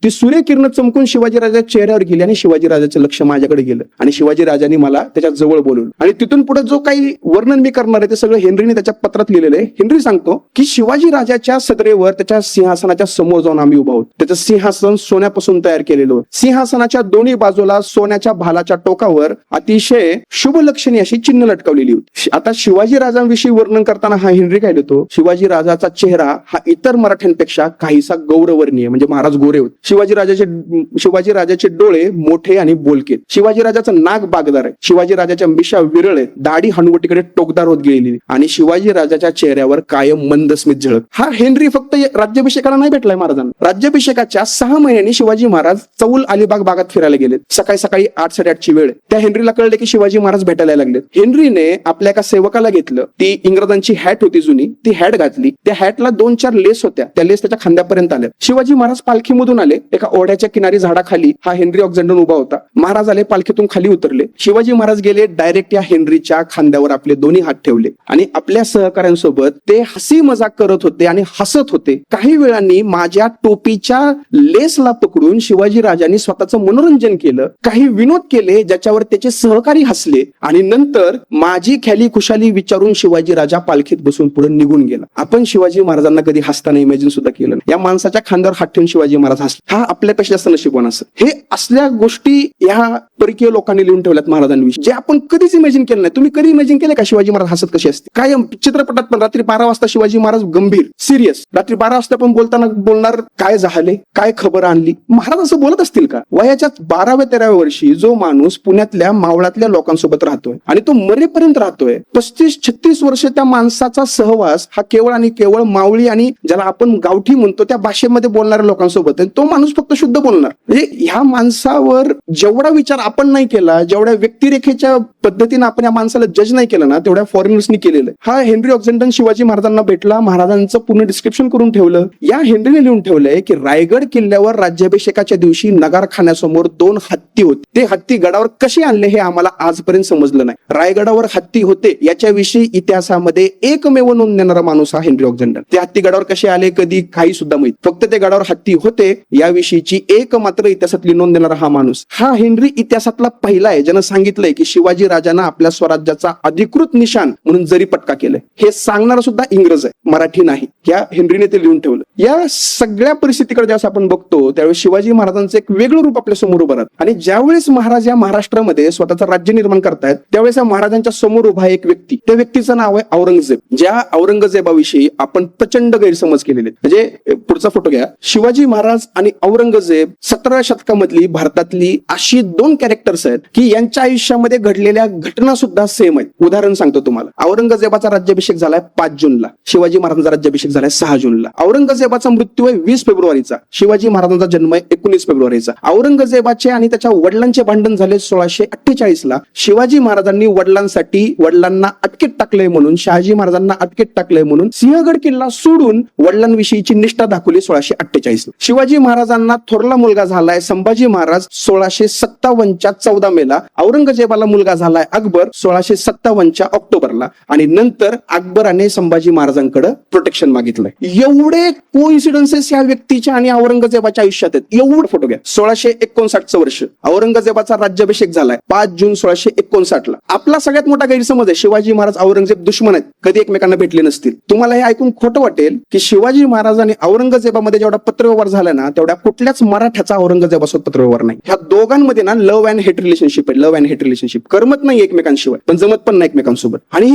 ती सूर्यकिरण चमकून शिवाजी राजाच्या चेहऱ्यावर गेली आणि शिवाजी राजाचं लक्ष माझ्याकडे गेलं आणि शिवाजी राजांनी मला त्याच्या जवळ बोलवलं. आणि तिथून पुढे जो काही वर्णन मी करणार आहे ते सगळं हेनरीने त्याच्या पत्रात लिहिलेलं आहे. हेनरी सांगतो की शिवाजी राजाच्या सदरेवर त्याच्या सिंहासनाच्या समोर जाऊन आम्ही उभा आहोत. त्याचं सिंहासन सोन्यापासून तयार केलेलं होतं. सिंहासनाच्या दोन्ही बाजूला सोन्याच्या भालाच्या टोकावर अतिशय शुभ लक्षणी अशी चिन्ह लटकवलेली होती. आता शिवाजी राजांविषयी वर्णन करताना हा हेनरी काय लिहितो, शिवाजी राजाचा चेहरा हा इतर मराठ्यांपेक्षा काहीसा गौरवर्णीय, म्हणजे महाराज गोरे होते. शिवाजी राजाचे डोळे मोठे आणि बोलके, शिवाजी राजाचं नाक बागदार आहे, शिवाजी राजाच्या मिशा विरळ आहेत, दाढी हनुवटीकडे टोकदार होत गेलेली आणि शिवाजी राजाच्या चेहऱ्यावर कायम मंद स्मित झळक. हा हेनरी फक्त राज्याभिषेकाला नाही भेटलाय महाराजांना. राज्याभिषेकाच्या 6 महिन्यांनी शिवाजी महाराज चौल अलिबाग भागात फिरायला गेले. सकाळी 8:30ची वेळ. त्या हेनरीला कळले की शिवाजी महाराज भेटायला लागले. हेनरीने आपल्या एका सेवकाला घेतलं, ती इंग्रजांची हॅट होती जुनी, ती हॅट घातली. त्या हॅटला 2-4 लेस होत्या, त्या लेस त्याच्या खांद्यापर्यंत आल्या. शिवाजी महाराज पालखीमधून आले. एका ओढ्याच्या किनारी झाडाखाली हा हेनरी ऑक्झेंडन उभा होता. महाराज आले, पालखीतून खाली उतरले. शिवाजी महाराज गेले, डायरेक्ट या हेनरीच्या खांद्यावर आपले दोन्ही हात ठेवले आणि आपल्या सहकाऱ्यांसोबत ते हसी मजाक करत होते आणि हसत होते. काही वेळांनी माझ्या टोपीच्या लेसला पकडून शिवाजी राजांनी स्वतःचं मनोरंजन केलं, काही विनोद केले ज्याच्यावर त्याचे सहकारी हसले आणि नंतर माझी ख्याली खुशाली विचारून शिवाजी राजा पालखीत बसून पुढे निघून गेला. आपण शिवाजी महाराजांना कधी हसताना इमॅजिन सुद्धा केलं. या माणसाच्या खांद्यावर हात ठेवून शिवाजी महाराज हसले. हा आपल्यापेक्षा जास्त नशीबवान असं. हे असल्या गोष्टी या परकीय लोकांनी लिहून ठेवल्यात महाराजांविषयी, जे आपण कधीच इमॅजिन केलं नाही. तुम्ही कधी इमॅजिन केले का शिवाजी महाराज हसत कशी असते? काय चित्रपटात पण रात्री 12 वाजता शिवाजी महाराज गंभीर सिरियस, रात्री 12 वाजता पण बोलताना बोलणार काय झाले, काय खबर आणली. महाराज असं बोलत असतील का? वयाच्या 12व्या-13व्या वर्षी जो माणूस पुण्यातल्या मावळातल्या लोकांसोबत राहतोय आणि तो मरेपर्यंत राहतोय, 35-36 वर्ष त्या माणसाचा सहवास हा केवळ आणि केवळ मावळी आणि ज्याला आपण गावठी म्हणतो त्या भाषेमध्ये बोलणाऱ्या लोकांसोबत आहे. तो माणूस फक्त शुद्ध बोलणार. म्हणजे ह्या माणसावर जेवढा विचार आपण नाही केला, जेवढ्या व्यक्तिरेखेच्या पद्धतीने आपण या माणसाला जज नाही केलं ना, तेवढ्या फॉरेनर्सनी केलेलं. हा हेनरी ऑक्झेंडन शिवाजी महाराजांना भेटला, महाराजांचं पूर्ण डिस्क्रिप्शन करून ठेवलं. या हेनरीने लिहून ठेवलंय की रायगड किल्ल्यावर राज्याभिषेकाच्या दिवशी नगारखान्यासमोर 2 हत्ती होते. ते हत्ती गडावर कसे आणले हे आम्हाला आजपर्यंत समजलं नाही. रायगडावर हत्ती होते याच्याविषयी इतिहासामध्ये एकमेव नोंद देणारा माणूस हा हेनरी ऑक्झेंडन. ते हत्ती गडावर कसे आले कधी काही सुद्धा माहित, फक्त ते गडावर हत्ती होते याविषयीची एक मात्र इतिहासातली नोंद देणारा हा माणूस. हा हेनरी इतिहासातला पहिला आहे ज्यानं सांगितलंय की शिवाजी राजांना आपल्या स्वराज्याचा अधिकृत निशाण म्हणून जरी पटका केलंय. हे सांगणारा सुद्धा इंग्रज आहे, मराठी नाही. या हेनरीने ते लिहून ठेवलं. या सगळ्या परिस्थितीकडे ज्यावेळेस आपण बघतो त्यावेळेस शिवाजी महाराजांचं एक वेगळं रूप आपल्या समोर उभं राहतं. आणि ज्यावेळेस महाराज या महाराष्ट्रामध्ये स्वतःचं राज्य निर्माण करतायत त्यावेळेस या महाराजांच्या समोर उभा एक व्यक्ती, त्या व्यक्तीचं नाव आहे औरंगजेब. ज्या औरंगजेबाविषयी आपण प्रचंड गैरसमज केलेले. म्हणजे पुढचा फोटो घ्या. शिवाजी महाराज आणि औरंगजेब 17व्या शतकामधली भारतातली अशी 2 कॅरेक्टर्स आहेत की यांच्या आयुष्यामध्ये घडलेल्या घटना सुद्धा सेम आहेत. उदाहरण सांगतो तुम्हाला. औरंगजेबाचा राज्याभिषेक झालाय 5 जूनला, शिवाजी महाराजांचा राज्याभिषेक झालाय 6 जूनला. औरंगजेबाचा मृत्यू आहे 20 फेब्रुवारीचा, शिवाजी महाराजांचा जन्म आहे 19 फेब्रुवारीचा. औरंगजेबाचे आणि त्याच्या वडिलांचे भांडण झाले 1648ला. शिवाजी महाराजांनी वडिलांना अटकेत टाकलंय म्हणून, शहाजी महाराजांना अटकेत टाकलंय म्हणून सिंहगड किल्ला सोडून वडिलांविषयीची निष्ठा दाखवली 1648. शिवाजी महाराजांना थोरला मुलगा झालाय संभाजी महाराज 1657च्या 14 मेला. औरंगजेबाला मुलगा झालाय अकबर 1657च्या ऑक्टोबरला. आणि नंतर अकबराने संभाजी महाराजांकडे प्रोटेक्शन मागितलंय. एवढे कोइन्सिडन्सेस या व्यक्तीच्या आणि औरंगजेबाच्या आयुष्यात आहेत. एवढं फोटो घ्या. 1659चं वर्ष औरंगजेबाचा राज्याभिषेक झालाय 5 जून 1659ला. आपला सगळ्यात मोठा गैरसमज आहे शिवाजी महाराज औरंगजेब दुश्मन आहेत, कधी एकमेकांना भेटले नसतील. तुम्हाला हे ऐकून खोटं वाटेल की शिवाजी महाराज आणि औरंगजेबामध्ये जेवढा पत्रव्यवहार झाला ना तेवढ्या कुठल्याच मराठ्याचा औरंगजेबासोबत पत्रव्यवहार नाही. ह्या दोघांमध्ये ना लव्ह अँड हेट रिलेशनशिप आहे. Love and hate relationship. करमत नाही एकमेकांशिवाय पण जमत पण नाही एकमेकांसोबत. आणि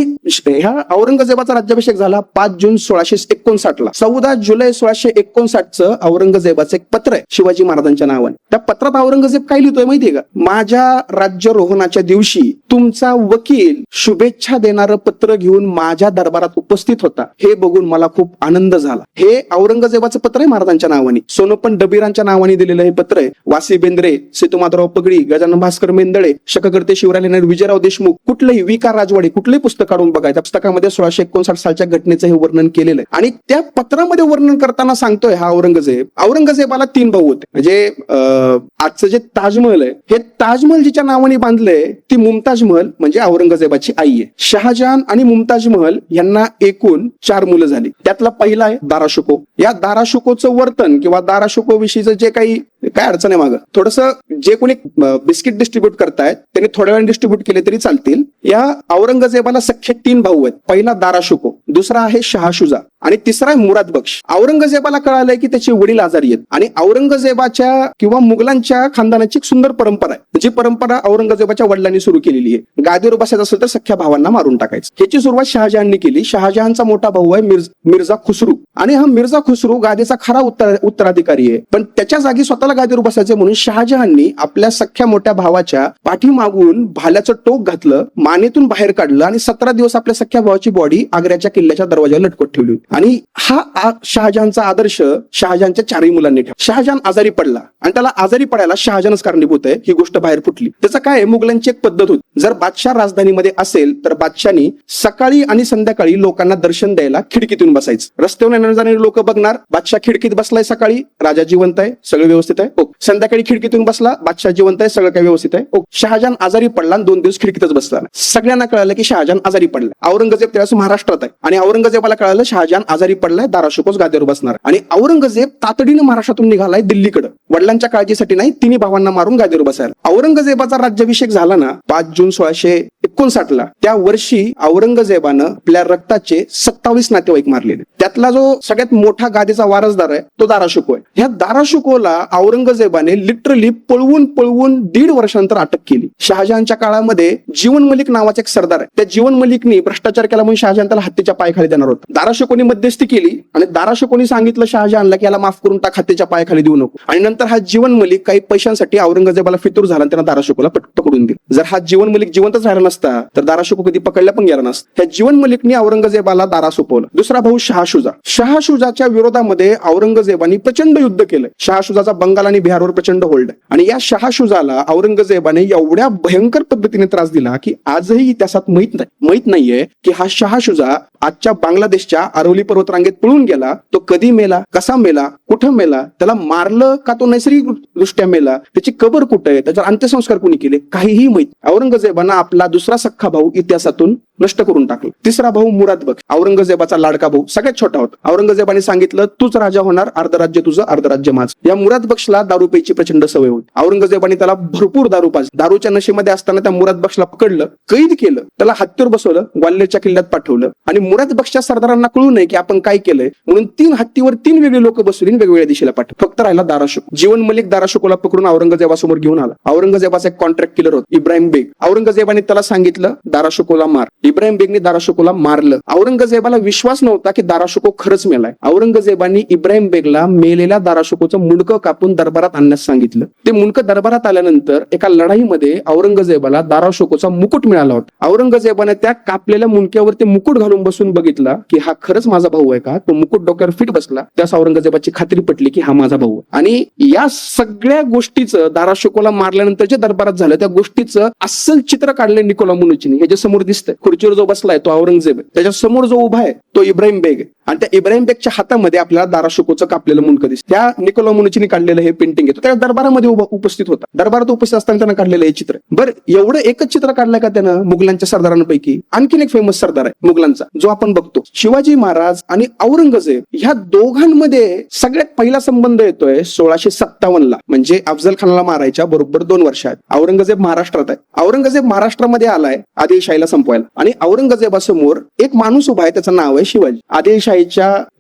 ह्या औरंगजेबाचा राज्याभिषेक झाला 5 जून 1659ला. 14 जुलै 1659चं औरंगजेबाचं एक पत्र आहे शिवाजी महाराजांच्या नावाने. त्या पत्रात औरंगजेब काय लिहितोय माहितीये का? माझ्या राज्यारोहणाच्या दिवशी तुमचा वकील शुभेच्छा देणार येणारं पत्र घेऊन माझ्या दरबारात उपस्थित होता हे बघून मला खूप आनंद झाला. हे औरंगजेबाचं पत्र आहे महाराजांच्या नावाने. सोनोपन डबीरांच्या नावाने दिलेलं हे पत्र आहे. वासी बेंद्रे, सेतुमाधवराव पगडी, गजानन भास्कर मेंदळे, शककर्ते शिवराय लेणार, विजयराव देशमुख, कुठलंही विकार राजवाडे, कुठलंही पुस्तक काढून बघा. त्या पुस्तकामध्ये 1659 सालच्या घटनेचं हे वर्णन केलेलं आहे. आणि त्या पत्रामध्ये वर्णन करताना सांगतोय हा औरंगजेबाला 3 भाऊ होते. म्हणजे आजचं जे ताजमहल आहे हे ताजमहल जिच्या नावाने बांधलंय ती मुमताज महल म्हणजे औरंगजेबाची आई आहे. शहाजहान आणि मुमताज महल यांना एकूण 4 मुलं झाली. त्यातला पहिला आहे दाराशुको. या दाराशुकोचं वर्तन किंवा दाराशुको विषयीचं जे काही काय अडचण आहे मागं, थोडंसं जे कोणी बिस्किट डिस्ट्रीब्यूट करतायत त्यांनी थोड्या वेळाने डिस्ट्रीब्यूट केले तरी चालतील. या औरंगजेबाला सख्खे 3 भाऊ आहेत. पहिला दाराशुको, दुसरा आहे शहाशुजा आणि तिसरा आहे मुराद बक्ष. औरंगजेबाला कळालंय की त्याचे वडील आजारी आहेत आणि औरंगजेबाच्या किंवा मुघलांच्या खानदानाची एक सुंदर परंपरा आहे, जी परंपरा औरंगजेबाच्या वडिलांनी सुरू केलेली आहे. गादीवर बसायचं असेल तर सख्ख्या भावांना मारून टाकायचं. ह्याची सुरुवात शहाजहाननी केली. शहाजहानचा मोठा भाऊ आहे मिर्झा खुसरू आणि हा मिर्झा खुसरू गादीचा खरा उत्तराधिकारी आहे. पण त्याच्या जागी स्वतःला गादीवर बसायचे म्हणून शहाजहाननी आपल्या सख्ख्या मोठ्या भावाच्या पाठीमागून भाल्याचं टोक घातलं, मानेतून बाहेर काढलं आणि 17 दिवस आपल्या सख्ख्या भावाची बॉडी आग्र्याच्या किल्ल्याच्या दरवाजावर लटकवत ठेवली. आणि हा शहाजहानचा आदर्श शहाजहानच्या 4ही मुलांनी ठेवला. शहाजहान आजारी पडला आणि त्याला आजारी पडायला शहाजहानच कारणीभूत आहे ही गोष्ट बाहेर फुटली. त्याचं काय, मुघलांची एक पद्धत होती, जर बादशाह राजधानीमध्ये असेल तर बादशाहनी सकाळी आणि संध्याकाळी लोकांना दर्शन द्यायला खिडकीतून बसायचं. रस्त्यावर येणारे जाणारे लोक बघणार, बादशाह खिडकीत बसलाय, सकाळी राजा जिवंत आहे, सगळं व्यवस्थित आहे. संध्याकाळी खिडकीतून बसला, बादशाह जिवंत आहे, सगळं काही व्यवस्थित आहे. शहाजहान आजारी पडला आणि 2 दिवस खिडकीतच बसला. सगळ्यांना कळालं की शहाजहान आजारी पडला. औरंगजेब त्यावेळेस महाराष्ट्रात आहे आणि औरंगजेबाला कळालं शहाजहान आजारी पडलाय, दाराशुकोच गादीवर बसणार. आणि औरंगजेब तातडीनं महाराष्ट्रातून निघालाय दिल्लीकडे, वडिलांच्या काळजीसाठी नाही, 3 भावांना मारून गादीवर बसायला. औरंगजेबाचा राज्याभिषेक झाला ना 5 जून 1659 त्या वर्षी औरंगजेबानं आपल्या रक्ताचे 27 नातेवाईक मारलेले. त्यातला जो सगळ्यात मोठा गादीचा वारसदार आहे तो दाराशुको आहे. ह्या दाराशुकोला औरंगजेबाने लिटरली पळवून 1.5 वर्षांतर अटक केली. शहाजहानच्या काळामध्ये जीवन मलिक नावाचा एक सरदार आहे, त्या जीवन मलिकनी भ्रष्टाचार केला म्हणून शहाजहान त्याला हत्तीच्या पायाखाली देणार होता. दाराशुकोनी मध्यस्थी केली आणि दाराशुकोनी सांगितलं शहाजहानला की याला माफ करून टाक, हत्तीच्या पायाखाली देऊ नको. आणि नंतर हा जीवन मलिक काही पैशांसाठी औरंगजेबाला फितूर झाला आणि त्यांना दाराशुकोला पकडून दिलं. जर हा जीवन मलिक जिवंतच राहिला नसता तर दाराशुको कधी पकडला पण गेला नसता. ह्या जीवन मलिकनी औरंगजेबाला दारा सोपवलं. दुसरा भाऊ शहाशुजाच्या विरोधामध्ये औरंगजेबाने प्रचंड युद्ध केलं. शहाशुजाचा बंगाल आणि बिहारवर प्रचंड होल्ड आहे आणि या शहाशुजाला औरंगजेबाने एवढ्या भयंकर पद्धतीने त्रास दिला की आजही इतिहासात माहित नाहीये की हा शहाशुजा आजच्या बांगलादेशच्या अरवली पर्वतरांगेत पळून गेला. तो कधी मेला, कसा मेला, कुठं मेला, त्याला मारलं का तो नैसर्गिक दृष्ट्या मेला, त्याची कबर कुठे आहे, त्याच्यावर अंत्यसंस्कार कोणी केले, काहीही माहित. औरंगजेबानं आपला दुसरा सख्खा भाऊ इतिहासातून नष्ट करून टाकलं. तिसरा भाऊ मुराद बक्ष, औरंगजेबाचा लाडका भाऊ, सगळ्यात छोटा होता. औरंगजेबाने सांगितलं तूच राजा होणार, अर्ध राज्य तुझं, अर्ध राज्य माझं. या मुराद बक्षला दारू प्यायची प्रचंड सवय होती. औरंगजेबाने त्याला भरपूर दारू पाजली. दारूच्या नशेमध्ये असताना त्या मुराद बक्षला पकडलं, कैद केलं, त्याला हत्तीवर बसवलं, ग्वाल्हेरच्या किल्ल्यात पाठवलं आणि मुराद बक्षच्या सरदारांना कळू नये की आपण काय केलंय म्हणून 3 हत्तीवर 3 वेगळे लोक बसवली, वेगवेगळ्या दिशेला पाठवलं. फक्त राहिला दाराशुको. जीवन मलिक दाराशुकोला पकडून औरंगजेबासमोर घेऊन आला. औरंगजेबाचा एक कॉन्ट्रॅक्ट किलर होता इब्राहिम बेग. औरंगजेबाने त्याला सांगितलं दाराशुकोला मार. इब्राहिम बेगने दाराशुकोला मारलं. औरंगजेबाला विश्वास नव्हता की दाराशुको खरंच मेलाय. औरंगजेबाने इब्राहिम बेगला मेलेल्या दाराशुकोचं मुंडकं कापून दरबारात आणण्यास सांगितलं. ते मुंडकं दरबारात आल्यानंतर एका लढाईमध्ये औरंगजेबाला दाराशुकोचा मुकुट मिळाला होता. औरंगजेबाने त्या कापलेल्या मुंडक्यावर ते मुकुट घालून बसून बघितला की हा खरंच माझा भाऊ आहे का. तो मुकुट डोक्यावर फिट बसला. त्यास औरंगजेबाची खात्री पटली की हा माझा भाऊ. आणि या सगळ्या गोष्टीचं दाराशुकोला मारल्यानंतर जे दरबारात झालं त्या गोष्टीचं अस्सल चित्र काढलंय निकोला मुनुचीने. हे जे समोर दिसतंय, खुर्चीवर जो बसलाय तो औरंगजेब आहे, त्याच्या समोर जो उभा आहे तो इब्राहिम बेग आहे आणि त्या इब्राहिम बेगच्या हातामध्ये आपल्याला दाराशुकोचं कापलेलं मुंडकं दिसतं. त्या निकोला मुनुचीने काढलेलं हे पेंटिंग येतो. त्या दरबारामध्ये उपस्थित होता. दरबारात उपस्थित असताना त्यानं काढलेलं हे चित्र. बरं, एवढं एकच चित्र काढलंय का त्यानं मुघलांच्या सरदारांपैकी? आणखीन एक फेमस सरदार आहे मुघलांचा जो आपण बघतो, शिवाजी महाराज आणि औरंगजेब. ह्या दोघांमध्ये सगळ्यात पहिला संबंध येतोय 1657 म्हणजे अफजल खानाला मारायच्या बरोबर 2 वर्षात. औरंगजेब महाराष्ट्रात आहे. औरंगजेब महाराष्ट्रामध्ये आलाय आदिलशाहीला संपवायला आणि औरंगजेबासमोर एक माणूस उभा आहे, त्याचं नाव आहे शिवाजी. आदिलशाहीच्या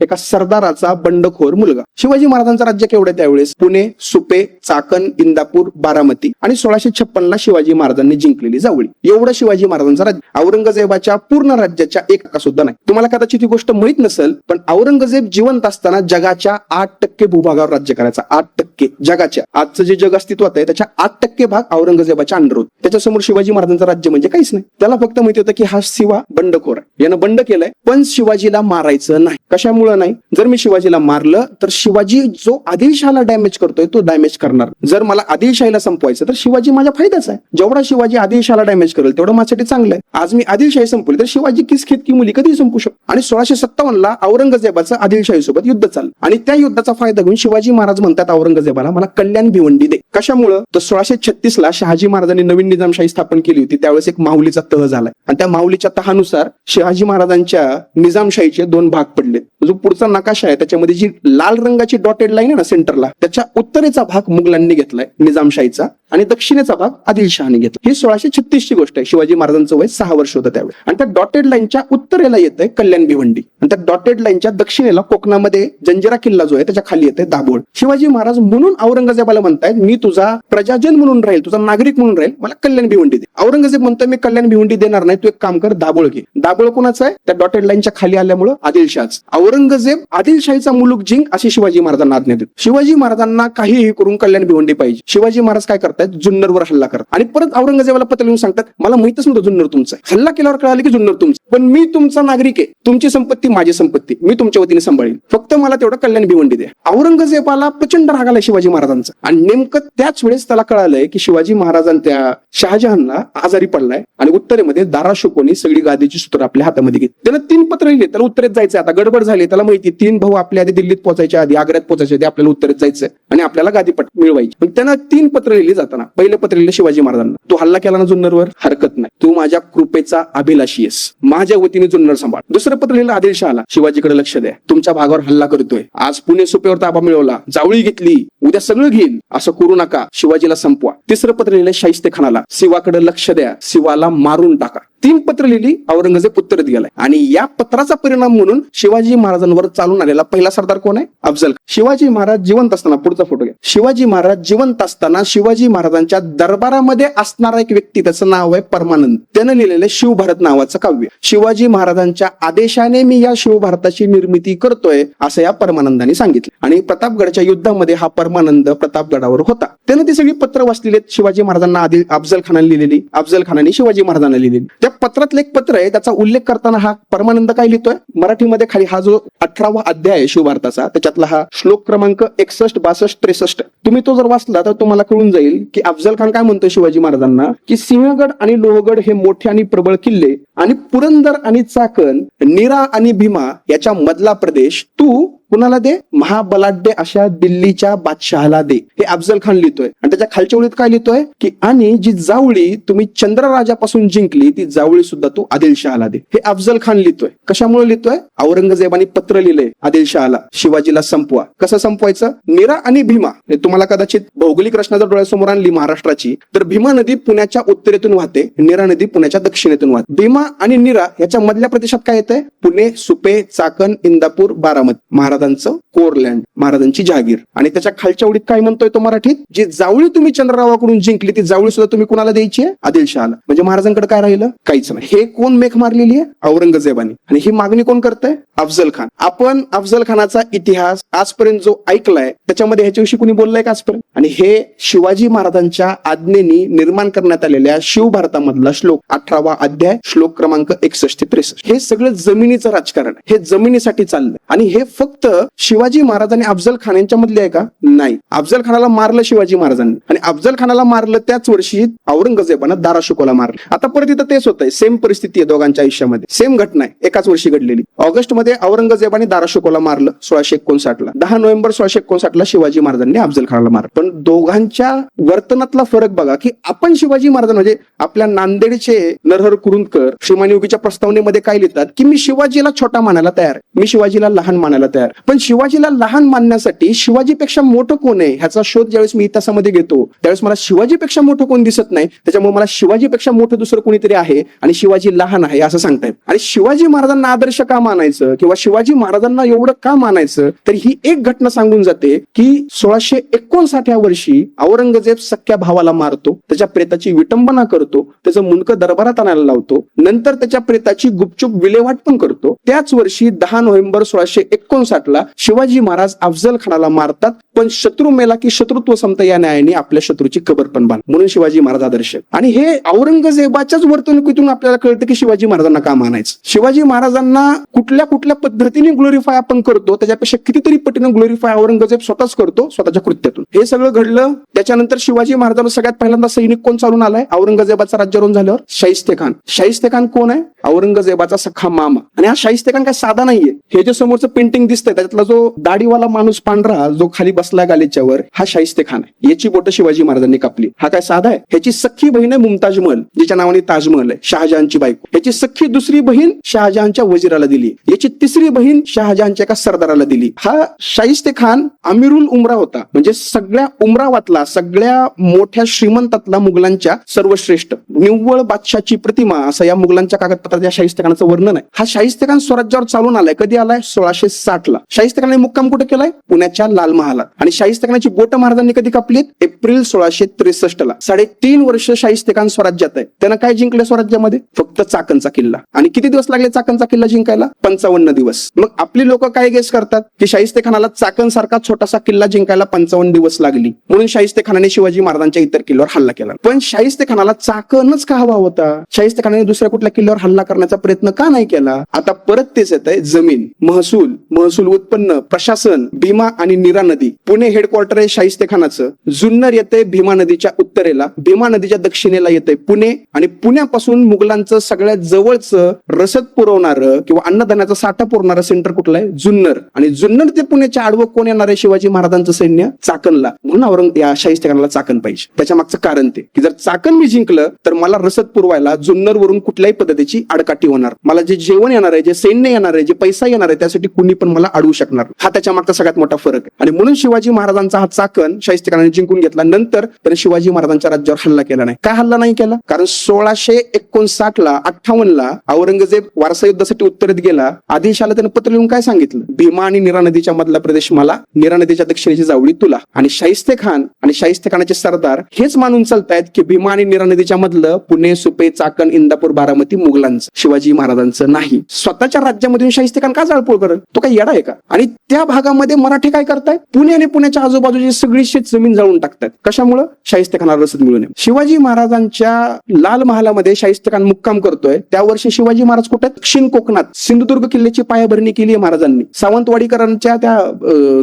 एका सरदाराचा बंडखोर मुलगा. शिवाजी महाराजांचं राज्य केवढं त्यावेळेस? पुणे, सुपे, चाकण, इंदापूर, बारामती आणि 1656 शिवाजी महाराजांनी जिंकलेली जावळी. एवढं शिवाजी महाराजांचं राज्य. औरंगजेबाच्या पूर्ण राज्याच्या 1% सुद्धा नाही. तुम्हाला कदाचित ही गोष्ट माहित नसेल पण औरंगजेब जिवंत असताना जगाच्या 8% भूभागावर राज्य करायचा. 8% जगाच्या, आजचं जे जग अस्तित्वात आहे त्याच्या 8% भाग औरंगजेबाच्या अंडर होत. त्याच्यासमोर शिवाजी महाराजांचं राज्य म्हणजे काहीच नाही. त्याला फक्त माहिती होतं की हा हा शिवा बंडखोर आहे, यानं बंड केलंय, पण शिवाजीला मारायचं नाही. कशामुळं नाही? जर मी शिवाजीला मारलं तर शिवाजी जो आदिलशहाला डॅमेज करतोय तो डॅमेज करणार. जर मला आदिलशाहीला संपवायचं तर शिवाजी माझ्या फायद्याचा आहे. जेवढा शिवाजी आदिलशहाला डॅमेज करेल तेवढं माझ्यासाठी चांगलं आहे. आज मी आदिलशाही संपवली तर शिवाजी किस खेतकी मुली कधी संपू शकतो. आणि 1657 औरंगजेबाचं आदिलशाही सोबत युद्ध चाललं आणि त्या युद्धाचा फायदा घेऊन शिवाजी महाराज म्हणतात औरंगजेबाला मला कल्याण भिवंडी दे. कशामुळं? तर 1636 शहाजी महाराजांनी नवीन निजामशाही स्थापन केली होती. त्यावेळेस एक माहुलीचा तह झालाय आणि त्या माहुलीच्या तहानुसार शहाजी महाराजांच्या निजामशाहीचे 2 भाग पडले. जो पुढचा नकाशा आहे त्याच्यामध्ये जी लाल रंगाची डॉटेड लाईन आहे ना सेंटरला, त्याच्या उत्तरेचा भाग मुघलांनी घेतलाय निजामशाहीचा आणि दक्षिणेचा भाग आदिलशहाने घेतला. ही 1636 ची गोष्ट आहे. शिवाजी महाराजांचं वय 6 वर्ष होतं त्यावेळी. आणि त्या डॉटेड लाईनच्या उत्तरेला येतंय कल्याण भिवंडी आणि त्या डॉटेड लाईनच्या दक्षिणेला कोकणामध्ये जंजिरा किल्ला जो आहे त्याच्या खाली येतंय दाभोळ. शिवाजी महाराज म्हणून औरंगजेबाला म्हणतायत मी तुझा प्रजाजन म्हणून राहील, तुझा नागरिक म्हणून राहील, मला कल्याण भिवंडी दे. औरंगजेब म्हणतोय मी कल्याण भिवंडी देणार नाही, तू एक काम कर दाभोळ घे. दाभोळ कोणाचं आहे? त्या डॉटेड लाईनच्या खाली आल्यामुळे आदिलशाच. औरंगजेब आदिलशाहीचा मुलूक जिंक अशी शिवाजी महाराजांना आज्ञा देतो. शिवाजी महाराजांना काहीही करून कल्याण भिवंडी पाहिजे. शिवाजी महाराज काय करतायत? जुन्नरवर हल्ला करतात आणि परत औरंगजेबाला पत्र लिहून सांगतात मला माहितच नव्हतं जुन्नर तुमचं. हल्ला केल्यावर कळालं की जुन्नर तुमचं, पण मी तुमचा नागरिक आहे, तुमची संपत्ती माझी संपत्ती, मी तुमच्या वतीने सांभाळीन, फक्त मला तेवढं कल्याण भिवंडी द्या. औरंगजेबाला प्रचंड राग आलाय शिवाजी महाराजांचा आणि नेमकं त्याच वेळेस त्याला कळालंय की शिवाजी महाराजांच्या शहाजहानला आजारी पडलाय आणि उत्तरेमध्ये दारा शुकोनी सगळी गादीची सूत्र आपल्या हातामध्ये घेतली. त्यानं 3 पत्र लिहिले. त्याला उत्तरेत जायचं, आता गडबड झाली, त्याला माहिती 3 भाऊ आपल्या आधी दिल्लीत पोहोचायच्या आधी आग्र्यात पोहोचायच्या आधी आपल्याला उत्तरेत जायचंय आणि आपल्याला गादीपट मिळवायची. पण त्यानं 3 पत्र लिहिली जाताना पहिलं पत्र लिहिलं शिवाजी महाराजांना, तू हल्ला केला ना जुन्नरवर, हरकत नाही, तू माझ्या कृपेचा अभिलाषी आहेस, माझ्या वतीने जुन्नर सांभाळ. दुसरं पत्र लिहिलं आदिलशहाला, शिवाजीकडे लक्ष द्या, तुमच्या भागावर हल्ला करतोय, आज पुणे सुपेवर ताबा मिळवला, जावळी घेतली, उद्या सगळं घेईन, असं करू नका, शिवाजीला संपवा. तिसरं पत्र लिहिलं शाहिस्तेखानाला, शिवाकडे लक्ष द्या, शिवाला मारून टाका. 3 पत्र लिहिली, औरंगजेब उत्तरेत गेलाय आणि या पत्राचा परिणाम म्हणून शिवाजी महाराजांवर चालून आलेला पहिला सरदार कोण आहे? अफजल. शिवाजी महाराज जिवंत असताना, पुढचा फोटो घ्या, शिवाजी महाराज जिवंत असताना शिवाजी महाराजांच्या दरबारामध्ये असणारा एक व्यक्ती, त्याचं नाव आहे परमानंद, त्यानं लिहिलेलं शिवभारत नावाचं काव्य. शिवाजी महाराजांच्या आदेशाने मी या शिवभारताची निर्मिती करतोय असं या परमानंदाने सांगितलं आणि प्रतापगडच्या युद्धामध्ये हा परमानंद प्रतापगडावर होता. त्यानं ती सगळी पत्र वाचलेली शिवाजी महाराजांना आधी अफजल खानाने लिहिलेली, अफजल खानाने शिवाजी महाराजांना लिहिलेली. त्या पत्रातलं एक पत्र आहे, त्याचा उल्लेख करताना हा परमानंद काय लिहितोय मराठीमध्ये खाली, हा जो 18वा अध्याय आहे शिवभारताचा त्याच्यातला हा श्लोक क्रमांक 61, 62, 63, तुम्ही तो जर वाचला तर तुम्हाला कळून जाईल की अफजल खान काय म्हणतोय शिवाजी महाराजांना की सिंहगड आणि लोहगड हे मोठे आणि प्रबळ किल्ले आणि पुरंदर आणि चाकण, नीरा आणि भीमा याच्या मधला प्रदेश तू कुणाला दे? महाबलाढ्य अशा दिल्लीच्या बादशहाला दे. हे अफजल खान लिहितोय आणि त्याच्या खालच्या ओळीत काय लिहितोय की आणि जी जावळी तुम्ही चंद्रराजापासून जिंकली ती जावळी सुद्धा तू आदिलशहाला दे. हे अफजल खान लिहितोय. कशामुळे लिहितोय? औरंगजेबाने पत्र लिहिलंय आदिलशहाला, शिवाजीला संपवा. कसं संपवायचं? नीरा आणि भीमा, तुम्हाला कदाचित भौगोलिक रचना जर डोळ्यासमोर आणली महाराष्ट्राची तर भीमा नदी पुण्याच्या उत्तरेतून वाहते, नीरा नदी पुण्याच्या दक्षिणेतून वाहते. भीमा आणि नीरा याच्या मधल्या प्रदेशात काय येतंय? पुणे, सुपे, चाकण, इंदापूर, बारामती, महाराजांचं कोरलँड, महाराजांची जहागीर. आणि त्याच्या खालच्या ओळीत काय म्हणतोय तो मराठीत? जी जावळी तुम्ही चंद्ररावाकडून जिंकली ती जावळी सुद्धा तुम्ही कुणाला द्यायची आहे? आदिलशहाला. म्हणजे महाराजांकडे काय राहिलं? काहीच नाही. हे कोण मेख मारलेली आहे? औरंगजेबाने. आणि ही मागणी कोण करतंय? अफजल खान. आपण अफजल खानाचा इतिहास आजपर्यंत जो ऐकलाय त्याच्यामध्ये ह्याच्याविषयी कुणी बोललाय का आजपर्यंत? आणि हे शिवाजी महाराजांच्या आज्ञेने निर्माण करण्यात आलेल्या शिवभारतामधला श्लोक 18वा अध्याय श्लोक क्रमांक 61 ते 63, हे सगळं जमिनीचं राजकारण आहे. हे जमिनीसाठी चाललंय आणि हे फक्त शिवाजी महाराज आणि अफजल खान यांच्या मधले आहे का? नाही. अफजल खानाला मारलं शिवाजी महाराजांनी आणि अफजल खानाला मारलं त्याच वर्षी औरंगजेबानं दारा शुकोला मारलं. आता परत इथं तेच होतंय, सेम परिस्थिती आहे दोघांच्या आयुष्यामध्ये, सेम घटना आहे, एकाच वर्षी घडलेली. ऑगस्ट मध्ये औरंगजेबाने दारा शुकोला मारलं 1659 ला. 10 नोव्हेंबर 1659 ला शिवाजी महाराजांनी अफजल खानाला मारलं. पण दोघांच्या वर्तनातला फरक बघा की आपण शिवाजी महाराज म्हणजे आपल्या नांदेडचे नरहर कुरुंदकर श्रीमान योगीच्या प्रस्तावनेमध्ये काय लिहितात की मी शिवाजीला छोटा मानायला तयार, मी शिवाजीला लहान मानायला तयार. पण शिवाजीला लहान मानण्यासाठी शिवाजीपेक्षा मोठं कोण आहे ह्याचा शोध ज्यावेळेस मी इतिहासामध्ये घेतो त्यावेळेस मला शिवाजीपेक्षा मोठं कोण दिसत नाही. त्याच्यामुळे मला शिवाजीपेक्षा मोठं दुसरं कोणीतरी आहे आणि शिवाजी लहान आहे असं सांगतायत. आणि शिवाजी महाराजांना आदर्श का मानायचं किंवा शिवाजी महाराजांना एवढं का मानायचं तर ही एक घटना सांगून जाते की 1659 वर्षी औरंगजेब सख्या भावाला मारतो, त्याच्या प्रेताची विटंबना करतो, त्याचं मुंडकं दरबारात आणायला लावतो. नंतर त्याच्या प्रेताची गुपचूप विल्हेवाट पण करतो. त्याच वर्षी 10 नोव्हेंबर 1659 शिवाजी महाराज अफजल खानाला मारतात, पण शत्रू मेला की शत्रुत्व संपतं या न्यायाने आपल्या शत्रूची कबर पण बांध, म्हणून शिवाजी महाराज आदर्श. आणि हे औरंगजेबाच्याच वर्तणुकीतून आपल्याला कळतं की शिवाजी महाराजांना का मानायचं. शिवाजी महाराजांना कुठल्या कुठल्या पद्धतीने ग्लोरीफाय आपण करतो त्याच्यापेक्षा कितीतरी पटीनं ग्लोरीफाय औरंगजेब स्वतःच करतो स्वतःच्या कृत्यातून. हे सगळं घडलं. त्याच्यानंतर शिवाजी महाराजांना सगळ्यात पहिल्यांदा सैनिक कोण चालून आलाय औरंगजेबाचा राज्यावरून झाल्यावर? शाहिस्ते खान. शाहिस्ते खान कोण आहे? औरंगजेबाचा सखा मामा. आणि हा शाहिस्ते खान काय साधा नाहीये. हे जे समोरचं पेंटिंग दिसतंय त्याच्यातला जो दाढीवाला माणूस पांढरा जो खाली बसलाय गालीच्यावर, हा शाहिस्ते खान आहे. याची बोटं शिवाजी महाराजांनी कापली. हा काय साधा आहे? ह्याची सख्खी बहीण आहे मुमताज महल, जिच्या नावाने ताजमहल आहे, शहाजहानची बायको. ह्याची सख्खी दुसरी बहीण शहाजहानच्या वजीराला दिली. याची तिसरी बहीण शहाजहानच्या एका सरदाराला दिली. हा शाहिस्ते खान अमीरुल उमरा होता, म्हणजे सगळ्या उमरावातला सगळ्या मोठ्या श्रीमंतातला मुघलांच्या सर्वश्रेष्ठ निव्वळ बादशाची प्रतिमा असं या मुघलांच्या कागदपत्रात या शाहिस्ते खानाचं वर्णन आहे. हा शाहिस्ते खान स्वराज्यावर चालून आलाय. कधी आलाय? 1660 शाहिस्ते खानाने मुक्काम कुठे केलाय? पुण्याच्या लाल महालात. आणि शाहिस्ते खानाची बोट महाराजांनी कधी कापलीत? एप्रिल 1663 3.5 वर्ष शाहिस्ते खान स्वराज्यात आहे. त्यानं काय जिंकलं स्वराज्यामध्ये? फक्त चाकणचा किल्ला. आणि किती दिवस लागले चाकणचा किल्ला जिंकायला? 55 दिवस. मग आपली लोक काय गेस करतात की शाहिस्ते खानाला चाकण सारखा छोटासा किल्ला जिंकायला 55 दिवस लागली, म्हणून शाहिस्ते खानाने शिवाजी महाराजांच्या इतर किल्ल्यावर हल्ला केला. पण शाहिस्ते खानाला चाकणच का हवा होता? शाहिस्ते खानाने दुसऱ्या कुठल्या किल्ल्यावर हल्ला करण्याचा प्रयत्न का नाही केला? आता परत तेच येत आहे. जमीन, महसूल, महसूल उत्पन्न, प्रशासन, भीमा आणि नीरा नदी. पुणे हेडक्वार्टर आहे शाहिस्ते खानाचं. जुन्नर येते भीमा नदीच्या उत्तरेला, भीमा नदीच्या दक्षिणेला येते पुणे. आणि पुण्यापासून मुघलांचं सगळ्यात जवळचं रसद पुरवणारं किंवा अन्नधान्याचा साठा पुरवणारं सेंटर कुठलं आहे? जुन्नर. आणि जुन्नर ते पुण्याच्या आडवं कोण येणार आहे? शिवाजी महाराजांचं सैन्य चाकणला. म्हणून या शाहिस्ते खानाला चाकण पाहिजे. त्याच्या मागचं कारण ते की जर चाकण मी जिंकलं तर मला रसद पुरवायला जुन्नर वरून कुठल्याही पद्धतीची आडकाठी होणार. मला जे जेवण येणार आहे, जे सैन्य येणार आहे, जे पैसा येणार आहे, त्यासाठी कुणी पण मला अडवू शकणार. हा त्याच्या मागचा सगळ्यात मोठा फरक आहे. आणि म्हणून शिवाजी महाराजांचा हा चाकण शाहिस्ते खानाने जिंकून घेतला. नंतर त्याने शिवाजी महाराजांच्या राज्यावर हल्ला केला नाही. काय हल्ला नाही केला? कारण 1659 औरंगजेब वारसा युद्धासाठी उत्तरेत गेला. आदिलशाहला त्याने पत्र लिहून काय सांगितलं? भीमा आणि नीरा नदीच्या मधला प्रदेश मला, नीरा नदीच्या दक्षिणेची जावळी तुला. आणि शाहिस्ते खान आणि शाहिस्ते खानाचे सरदार हेच मानून चालतायत की भीमा आणि नीरा नदीच्या मधलं पुणे, सुपे, चाकण, इंदापूर, बारामती मुघलांचं, शिवाजी महाराजांचं नाही. स्वतःच्या राज्यामधून शाहिस्ते खान का जाळपोळ करेल? तो काही येडा आहे का? आणि त्या भागामध्ये मराठी काय करताय? पुणे आणि पुण्याच्या आजूबाजूची सगळी शेत जमीन जाळून टाकतात. कशामुळे? शाहिस्ते खानाला रसद मिळू नये. शिवाजी महाराजांच्या लाल महालामध्ये शाहिस्ते खान मुक्काम करतोय. त्या वर्षी शिवाजी महाराज कुठे? दक्षिण कोकणात सिंधुदुर्ग किल्ल्याची पायाभरणी केली आहे महाराजांनी. सावंतवाडीकरांच्या त्या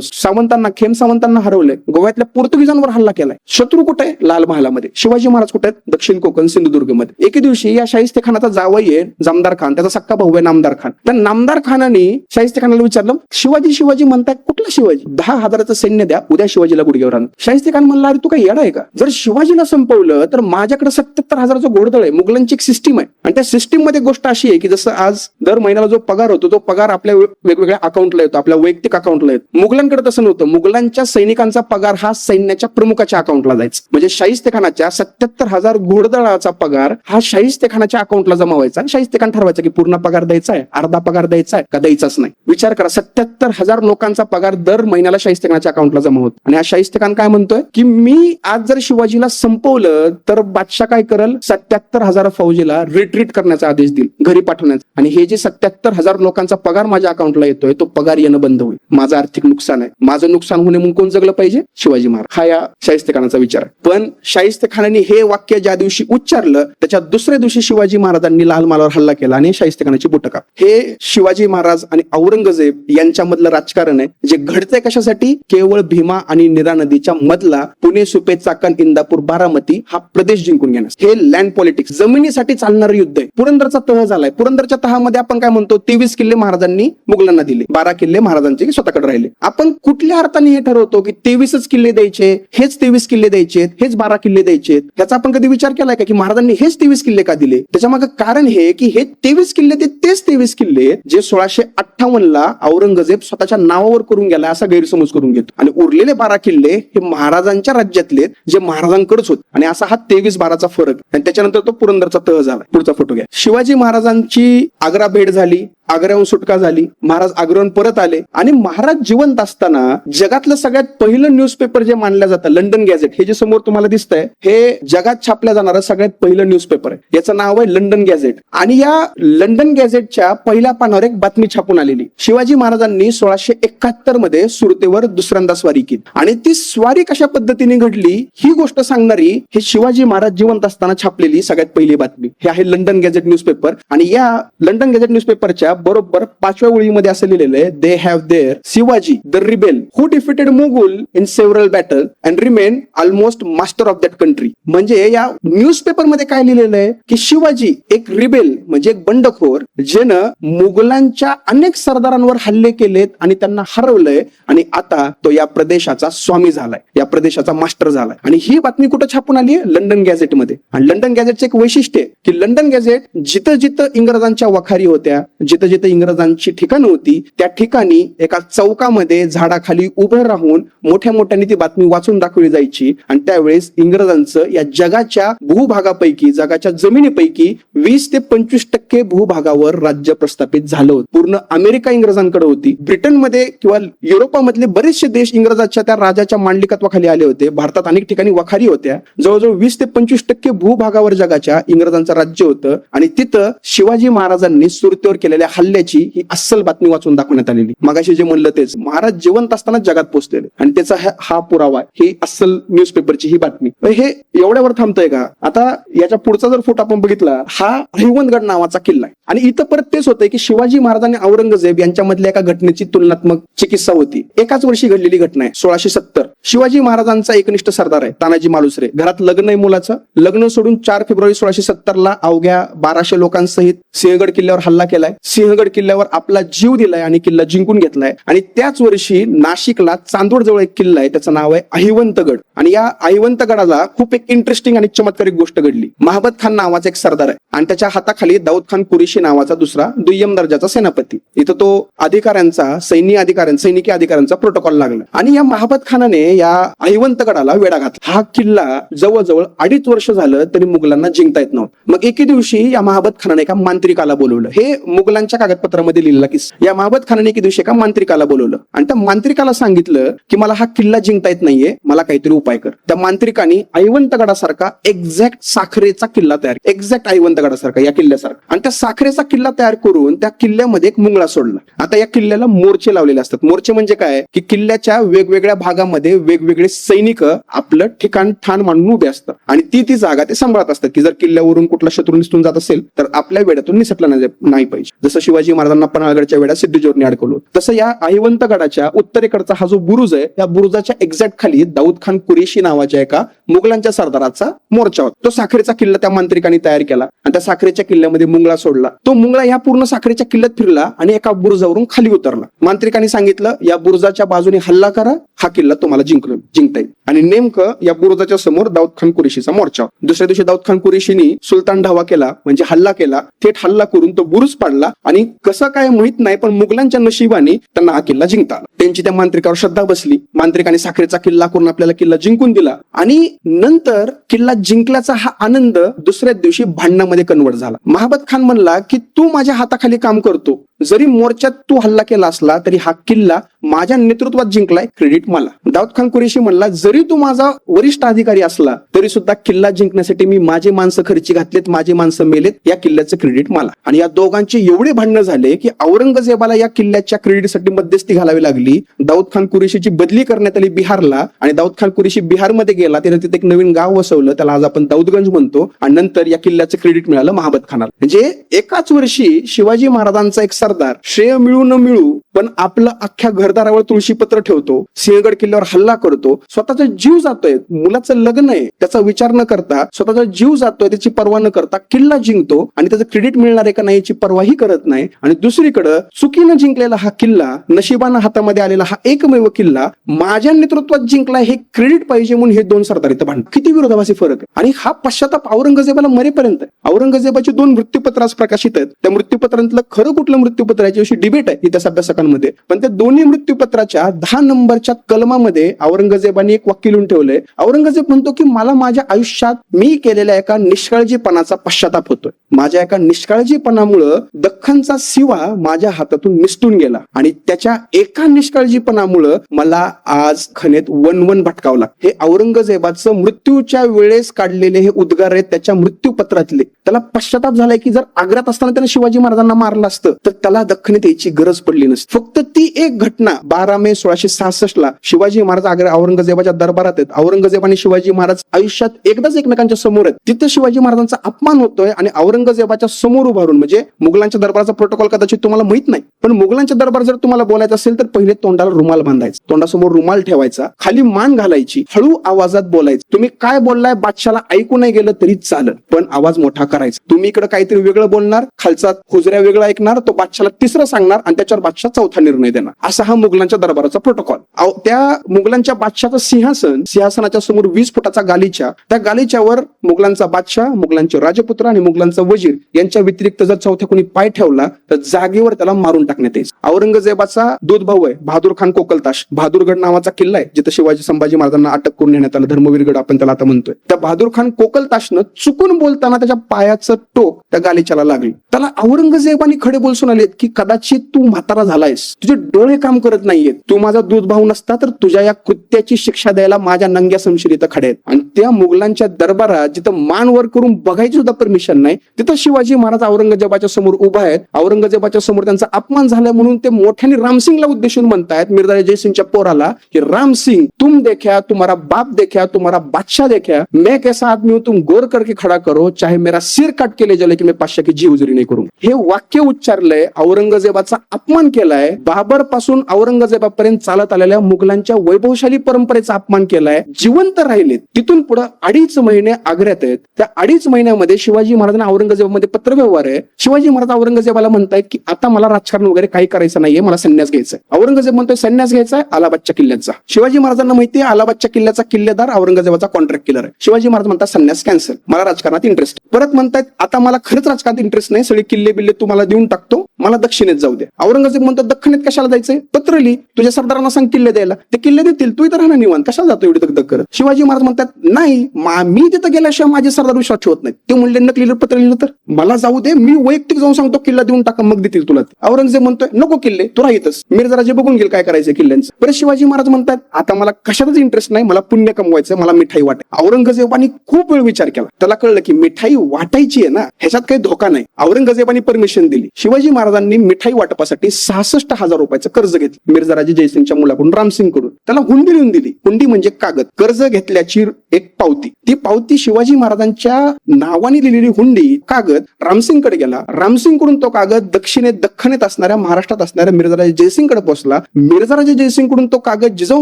सावंतांना, खेम सावंतांना हरवलंय. गोव्यातल्या पोर्तुगीजांवर हल्ला केलाय. शत्रू कुठे आहे? लाल महालामध्ये. शिवाजी महाराज कुठे आहेत? दक्षिण कोकण सिंधुदुर्ग मध्ये. एके दिवशी या शाहिस्ते खानाचा जावई आहे जामदार खान, त्याचा सक्का भाऊ आहे नामदार खान. त्या नामदार खानाने शाहिस्ते खानाला विचारलं, शिवाजी शिवाजी म्हणताय, कुठला शिवाजी? 10,000चं सैन्य द्या, उद्या शिवाजीला गुडघ्यावर आण. शाहिस्ते खान म्हणला, अरे तू काही येडा आहे का? जर शिवाजीला संपवलं तर माझ्याकडे 77,000चं घोडदळ आहे. मुघलांची एक सिस्टीम आहे. आणि त्या सिस्टीम मध्ये गोष्ट अशी आहे की जसं आज दर महिन्याला जो पगार होतो तो पगार आपल्या वेगवेगळ्या अकाउंटला येतो, आपल्या वैयक्तिक अकाउंटला येतो. मुघलांकडे तसं नव्हतं. मुघलांच्या सैनिकांचा पगार हा सैन्याच्या प्रमुखाच्या अकाउंटला जायचा. म्हणजे शाहिस्ते खानाच्या 77,000 घोडदळाचा पगार हा शाहिस्ते खानाच्या अकाउंटला जमा व्हायचा. शाहिस्ते खान ठरवायचा की पूर्ण पगार द्यायचा आहे, अर्धा पगार द्यायचा आहे का द्यायचाच नाही. विचार करा, 77,000 लोकांचा पगार दर महिन्याला शाहिस्ते खानाच्या अकाउंटला जमा होतो. आणि हा शाहिस्ते खान काय म्हणतोय की मी आज जर शिवाजीला संपवलं तर बादशाह काय करेल? 77,000 फौजीला रिट्रीट करण्याचा आदेश देईल, घरी पाठवण्याचा. आणि हे जे 77,000 लोकांचा पगार माझ्या अकाउंटला येतोय तो पगार येणं बंद होईल. माझं आर्थिक नुकसान आहे. माझं नुकसान होणे म्हणून कोण जगलं पाहिजे? शिवाजी महाराज. हा या शाहिस्ते खानाचा विचार आहे. पण शाहिस्ते खानाने हे वाक्य ज्या दिवशी उच्चारलं त्याच्या दुसऱ्या दिवशी शिवाजी महाराजांनी लाल महालावर हल्ला केला आणि शाहिस्ते खानाची बोटं कापली. हे शिवाजी महाराज आणि औरंगजेब यांच्यामधलं राजकारण आहे जे घडतंय कशासाठी? केवळ भीमा आणि नीरा नदीच्या मधला पुणे, सुपे, चाकण, इंदापूर, बारामती हा प्रदेश जिंकून घेण्यास. हे लँड पॉलिटिक्स, जमिनीसाठी चालणारं युद्ध आहे. पुरंदरचा तह झालाय. पुरंदरच्या तहामध्ये आपण काय म्हणतो? 23 किल्ले महाराजांनी मुघलांना दिले, 12 किल्ले महाराजांचे स्वतःकडे राहिले. आपण कुठल्या अर्थाने हे ठरवतो की 23च किल्ले द्यायचे, हेच 23 किल्ले द्यायचे, हेच 12 किल्ले द्यायचे? याचा आपण कधी विचार केलाय का की महाराजांनी हेच 23 किल्ले का दिले? त्याच्या मागे कारण हे की हे 23 किल्ले तेच 23 किल्ले जे 1658 औरंगजेब स्वतःच्या नावावर करून गेला असा गैरसमज करून घेतो. आणि उरलेले 12 किल्ले हे महाराजांच्या राज्यातले जे महाराजांकडेच होते. आणि असा हा 23-12चा फरक. आणि त्याच्यानंतर तो पुरंदरचा तह झाला. पुढचा फोटो घ्या. शिवाजी महाराजांची आग्रा भेट झाली. आग्र्याहून सुटका झाली, महाराज आग्र्याहून परत आले आणि महाराज जिवंत असताना जगातलं सगळ्यात पहिलं न्यूजपेपर जे मानलं जातं लंडन गॅझेट, हे जे समोर तुम्हाला दिसतंय हे जगात छापल्या जाणारं सगळ्यात पहिलं न्यूजपेपर आहे. याचं नाव आहे लंडन गॅझेट. आणि या लंडन गॅझेटच्या पहिल्या पानावर एक बातमी छापून आलेली, शिवाजी महाराजांनी 1671 मध्ये सुरतेवर दुसऱ्यांदा स्वारी केली आणि ती स्वारी कशा पद्धतीने घडली ही गोष्ट सांगणारी हे शिवाजी महाराज जिवंत असताना छापलेली सगळ्यात पहिली बातमी. हे आहे लंडन गॅझेट न्यूजपेपर. आणि या लंडन गॅझेट न्यूजपेपरच्या बरोबर 5व्या ओळीमध्ये असं लिहिलेलं आहे, they have there Shivaji the rebel who defeated Mughal in several battle and remain almost master of that country. म्हणजे या न्यूजपेपर मध्ये काय लिहिलेलं आहे की शिवाजी एक रिबेल म्हणजे एक बंडखोर ज्यानं मुघलांच्या अनेक सरदारांवर हल्ले केलेत आणि त्यांना हरवलंय आणि आता तो या प्रदेशाचा स्वामी झालाय, या प्रदेशाचा मास्टर झालाय. आणि ही बातमी कुठं छापून आली आहे? लंडन गॅझेटमध्ये. आणि लंडन गॅझेटचं एक वैशिष्ट्य आहे की लंडन गॅझेट जिथं जिथं इंग्रजांच्या वखारी होत्या, जिथं जिथं इंग्रजांची ठिकाणं होती त्या ठिकाणी एका चौकामध्ये झाडाखाली उभं राहून मोठ्या मोठ्याने ती बातमी वाचून दाखवली जायची. आणि त्यावेळेस इंग्रजांचं या जगाच्या भूभागापैकी, जगाच्या जमिनीपैकी 20 ते 25% भूभागावर राज्य प्रस्थापित झालं होतं. पूर्ण अमेरिका इंग्रजांकडे होती. ब्रिटनमध्ये किंवा युरोपामधले बरेचसे देश इंग्रजाच्या त्या राजाच्या मांडलिकत्वाखाली आले होते. भारतात अनेक ठिकाणी वखारी होत्या. जवळजवळ 20 ते 25% भूभागावर जगाच्या इंग्रजांचं राज्य होतं. आणि तिथं शिवाजी महाराजांनी सुरतेवर केलेल्या हल्ल्याची ही अस्सल बातमी वाचून दाखवण्यात आलेली. मगाशी जे म्हणलं तेच, महाराज जिवंत असताना जगात पोहोचलेले आणि त्याचा हा पुरावा ही अस्सल न्यूजपेपरची ही बातमी. हे एवढ्यावर थांबतंय का? आता याच्या पुढचा जर फोटो आपण बघितला, हा अहिवंतगड नावाचा किल्ला आहे. आणि इथं परत तेच होतंय की शिवाजी महाराज आणि औरंगजेब यांच्यामधल्या एका घटनेची तुलनात्मक चिकित्सा होती. एकाच वर्षी घडलेली घटना आहे, 1670. शिवाजी महाराजांचा एकनिष्ठ सरदार आहे तानाजी मालुसरे. घरात लग्न आहे मुलाचं. लग्न सोडून 4 फेब्रुवारी 1670 अवघ्या 1200 लोकांसहित सिंहगड किल्ल्यावर हल्ला केलाय. सिंहगड किल्ल्यावर आपला जीव दिलाय आणि किल्ला जिंकून घेतलाय. आणि त्याच वर्षी नाशिकला चांदवड जवळ एक किल्ला आहे, त्याचं नाव आहे अहिवंतगड. आणि या अहिवंतगडाला खूप एक इंटरेस्टिंग आणि चमत्कारिक गोष्ट घडली. महाबत खान नावाचा एक सरदार आहे आणि त्याच्या हाताखाली दाऊद खान कुरेशी नावाचा दुसरा दुय्यम दर्जाचा सेनापती. इथं तो अधिकाऱ्यांचा सैनिकी अधिकाऱ्यांचा प्रोटोकॉल लागला. आणि या महाबत खानाने या अहिवंतगडाला वेढा घातला. हा किल्ला जवळजवळ 2.5 वर्ष झालं तरी मुघलांना जिंकता येत नव्हतं. मग एके दिवशी या महाबत खानाने एका मांत्रिकाला बोलवलं. हे मुघलांच्या कागदपत्रामध्ये लिहिलेला किस्सा. या महाबत खानाने एके दिवशी एका मांत्रिकाला बोलवलं आणि त्या मांत्रिकाला सांगितलं की मला हा किल्ला जिंकता येत नाहीये, मला काहीतरी उपाय कर. त्या मांत्रिकाने अहिवंतगडासारखा एक्झॅक्ट साखरेचा किल्ला तयार, एक्झॅक्ट अहिवंतगडासारखा या किल्ल्यासारखा. आणि त्या साखरेचा किल्ला तयार करून त्या किल्ल्यामध्ये एक मुंगळा सोडला. आता या किल्ल्याला मोर्चे लावलेले असतात. मोर्चे म्हणजे काय की किल्ल्याच्या वेगवेगळ्या भागामध्ये वेगवेगळे सैनिक आपलं ठिकाण ठाण मांडून उभे असतात आणि ती जागा ते सांभाळत असतात की जर किल्ल्यावरून कुठला शत्रू निसटून जात असेल तर आपल्या वेड्यातून निसटला नाही पाहिजे. जसं शिवाजी महाराजांना पन्हाळगडच्या वेड्यात सिद्धीजोरने अडकवलं, तसं या अहिवंतगडाच्या उत्तरेकडचा हा जो बुरुज आहे या बुरुजाच्या एक्झॅक्ट खाली दाऊद खान कुरेशी नावाच्या एका मुघलांच्या सरदाराचा मोर्चा होता. तो साखरेचा किल्ला त्या मांत्रिकांनी तयार केला आणि त्या साखरेच्या किल्ल्यामध्ये मुंगळा सोडला. तो मुंगळा या पूर्ण साखरेच्या किल्ल्यात फिरला आणि एका बुरुजावरून खाली उतरला. मांत्रिकांनी सांगितलं या बुरुजाच्या बाजूने हल्ला करा, हा किल्ला तुम्हाला जिंकता येईल. आणि नेमकं या बुरुजाच्या समोर दाऊद खान कुरेशीचा मोर्चा. दुसऱ्या दिवशी दाऊद खान कुरेशीनी सुलतान ढावा केला, म्हणजे हल्ला केला. थेट हल्ला करून तो बुरुज पाडला आणि कसं काय माहित नाही पण मुघलांच्या नशिबाने त्यांना हा किल्ला जिंकता आला. त्यांची त्या मांत्रिकावर श्रद्धा बसली. मांत्रिकाने साखरेचा किल्ला करून आपल्याला किल्ला जिंकून दिला आणि नंतर किल्ला जिंकल्याचा हा आनंद दुसऱ्याच दिवशी भांडणामध्ये कन्वर्ट झाला. महाबत खान म्हणला की तू माझ्या हाताखाली काम करतो, जरी मोर्चात तू हल्ला केला असला तरी हा किल्ला माझ्या नेतृत्वात जिंकलाय, क्रेडिट मला. दाऊद खान कुरेशी म्हणला जरी तू माझा वरिष्ठ अधिकारी असला तरी सुद्धा किल्ला जिंकण्यासाठी मी माझे माणसं खर्ची घातलेत, माझे माणसं मेलेत, या किल्ल्याचं क्रेडिट मला. आणि या दोघांचे एवढे भांडणं झाले की औरंगजेबाला या किल्ल्याच्या क्रेडिटसाठी मध्यस्थी घालावी लागली. दाऊद खान कुरेशीची बदली करण्यात आली बिहारला आणि दाऊद खान कुरेशी बिहारमध्ये गेला. त्याने तिथे एक नवीन गाव वसवलं, त्याला आज आपण दाऊदगंज म्हणतो. आणि नंतर या किल्ल्याचं क्रेडिट मिळालं महाबत खानाला. म्हणजे एकाच वर्षी शिवाजी महाराजांचा एक सरदार श्रेय मिळू न मिळू पण आपलं अख्ख्या घरदारावर तुळशीपत्र ठेवतो, सिंहगड किल्ल्यावर हल्ला करतो, स्वतःचा जीव जातोय, मुलाचं लग्न आहे त्याचा विचार न करता स्वतःचा जीव जातोय त्याची पर्वा न करता किल्ला जिंकतो आणि त्याचं क्रेडिट मिळणार आहे का नाही याची पर्वाही करत नाही. आणि दुसरीकडे चुकीनं जिंकलेला हा किल्ला, नशिबानं हातामध्ये आलेला हा एकमेव किल्ला माझ्या नेतृत्वात जिंकला हे क्रेडिट पाहिजे म्हणून हे दोन सरदार इथं भांडतात. किती विरोधाभासी फरक आहे. आणि हा पश्चाताप औरंगजेबाला मरेपर्यंत. औरंगजेबाची 2 मृत्यूपत्र आज प्रकाशित आहेत. त्या मृत्यूपत्रांतलं खरं कुठलं मृत्यूपत्र याच्याविषयी डिबेट आहे इतिहास अभ्यासकांमध्ये. ग्रंथांमध्ये. पण त्या दोन्ही मृत्यूपत्राच्या 10 नंबरच्या कलमामध्ये औरंगजेबाने एक वाक्य लिहून ठेवलंय. औरंगजेब म्हणतो की मला माझ्या आयुष्यात मी केलेल्या एका निष्काळजीपणाचा पश्चाताप होतोय. माझ्या एका निष्काळजीपणामुळं दख्खनचा शिवा माझ्या हातातून निसटून गेला आणि त्याच्या एका निष्काळजीपणामुळं मला आज खनेत वन भटकावं लागतं. हे औरंगजेबाचं मृत्यूच्या वेळेस काढलेले हे उद्गार आहेत त्याच्या मृत्यूपत्रातले. त्याला पश्चाताप झालाय की जर आग्र्यात असताना त्याने शिवाजी महाराजांना मारलं असतं तर त्याला दख्खनेत यायची गरज पडली नसती. फक्त ती एक घटना 12 मे 1666 ला शिवाजी महाराज औरंगजेबाच्या दरबारात आहेत. औरंगजेब आणि शिवाजी महाराज आयुष्यात एकदाच एकमेकांच्या समोर आहेत. तिथं शिवाजी महाराजांचा अपमान होतोय आणि औरंगजेबाच्या समोर उभारून, म्हणजे मुघलांच्या दरबाराचा प्रोटोकॉल कदाचित तुम्हाला माहित नाही, पण मुघलांच्या दरबार जर तुम्हाला बोलायचं असेल तर पहिले तोंडाला रुमाल बांधायचा, तोंडासमोर रुमाल ठेवायचा, खाली मान घालायची, हळू आवाजात बोलायचं. तुम्ही काय बोललाय बादशाला ऐकू नाही गेलं तरी चालेल, पण आवाज मोठा करायचा. तुम्ही इकडे काहीतरी वेगळं बोलणार, खालचा हुजऱ्या वेगळा ऐकणार, तो बादशाला तिसरं सांगणार आणि त्याच्यावर बादशाह चौथा निर्णय देणार. असा हा मुघलांच्या दरबाराचा प्रोटोकॉल. त्या मुघलांच्या बादशाचं सिंहासनाच्या समोर 20 फुटाचा गालिचा, त्या गालिच्यावर मुघलांचा बादशाह, मुघलांचे राजपुत्र आणि मुघलांचा वजीर यांच्या व्यतिरिक्त जर चौथ्या कोणी पाय ठेवला तर जागेवर त्याला मारून टाकण्यात यायचं. औरंगजेबाचा दूध भाऊ आहे बहादूर खान कोकलताश. बहादूरगड नावाचा किल्ला आहे जिथे संभाजी महाराजांना अटक करून नेण्यात आलं. धर्मवीरगड आपण त्याला आता म्हणतोय. त्या बहादूर खान कोकलताशनं चुकून बोलताना त्याच्या पायाचं टोक त्या गालिच्याला लागली. त्याला औरंगजेबाने खडे बोल सुनालेत की कदाचित तू म्हातारा झालायस, तुझे डोळे काम करत नाहीयेत, तू माझा दूध भाऊ नसता तर तुझ्या या कृत्याची शिक्षा द्यायला माझ्या नंग्या समशिरीत खडे आहेत. आणि त्या मुघलांच्या दरबारात जिथं मान वर करून बघायची सुद्धा परमिशन नाही, तिथं शिवाजी महाराज औरंगजेबाच्या समोर उभा आहेत. औरंगजेबाच्या समोर त्यांचा अपमान झाला म्हणून ते मोठ्याने रामसिंगला उद्देशून म्हणतायत, मिर्झा जयसिंगच्या पोराला, की रामसिंग तुम देखा, तुम्हारा बाप देखा, तुम्हारा बादशाह देखा, मैं कैसा आदमी हूं, तुम गौर करके खड़ा करो, चाहे मेरा सिर काट के ले चले की मैं पाचशा की जी उजरी नाही करू. हे वाक्य उच्चारलंय, औरंगजेबाचा अपमान केलाय, बाबर पासून औरंगजेबापर्यंत चालत आलेल्या मुघलांच्या वैभवशाली परंपरेचा अपमान केलाय. जिवंत राहिलेत. तिथून पुढे 2.5 महिने आग्र्यात आहेत. त्या 2.5 महिन्यामध्ये शिवाजी महाराजांना औरंगजेबामध्ये पत्रव्यवहार आहे. शिवाजी महाराज औरंगजेबाला म्हणतायत की आता मला राजकारण वगैरे काही करायचं नाहीये, मला संन्यास घ्यायचा आहे. औरंगजेब म्हणतोय संन्यास घ्यायचा आहे अलाहाबादच्या किल्ल्याचा. शिवाजी महाराजांना माहिती आहे अलाहाबादच्या किल्ल्याचा किल्लेदार औरंगजेबाचा कॉन्ट्रॅक्ट किलर आहे. शिवाजी महाराज म्हणतात संन्यास कॅन्सल, मला राजकारणात इंटरेस्ट. परत म्हणतात आता मला खरंच राजकारणात इंटरेस्ट नाही, सगळे किल्ले बिल्ले तुम्हाला देऊन टाकतो, मला दक्षिणेत जाऊ दे. औरंगजेब म्हणतात दक्षिणेत कशाला जायचंय, पत्र लिही, तुझ्या सरदारांना सांग किल्ले द्यायला, ते किल्ले देतील, तू इथं राहणार निवांत, कशाला जातो एवढी दगदग करत. शिवाजी महाराज म्हणतात नाही, मी तिथं गेल्याशिवाय माझे सरदार विश्वास ठेवत नाही. ते म्हणले नकली पत्र लिहिलं तर मला जाऊ दे, मी वैयक्तिक जाऊन सांगतो किल्ला देऊन टाका, मग देतील तुला. औरंगजेब म्हणतोय नको किल्ले, तू राहितच, मिर्झा राजे बघून गेल काय करायचं किल्ल्यांचं. परत शिवाजी महाराज म्हणतात आता मला कशातच इंटरेस्ट नाही, मला पुण्य कमवायचं, मला मिठाई वाटाय. औरंगजेबाने खूप वेळ विचार केला, त्याला कळलं की मिठाई वाटायची आहे ना, ह्याच्यात काही धोका नाही. औरंगजेबाने परमिशन दिली. शिवाजी महाराजांनी मिठाई वाटपासाठी 66,000 रुपयाचं कर्ज घेतलं मिर्झा राजे जयसिंगच्या मुलाकडून, रामसिंग कडून. त्याला हुंडी लिहून दिली. हुंडी म्हणजे कागद, कर्ज घेतल्याची एक पावती. ती पावती शिवाजी महाराजांच्या नावाने लिहिलेली हुंडी कागद रामसिंग कडे गेला. रामसिंग कडून तो कागद दक्षिणेत असणाऱ्या महाराष्ट्रात असणाऱ्या मिर्झा राजे जयसिंग कडे पोहोचला. मिर्झा राजे जयसिंग कडून तो कागद जिजाऊ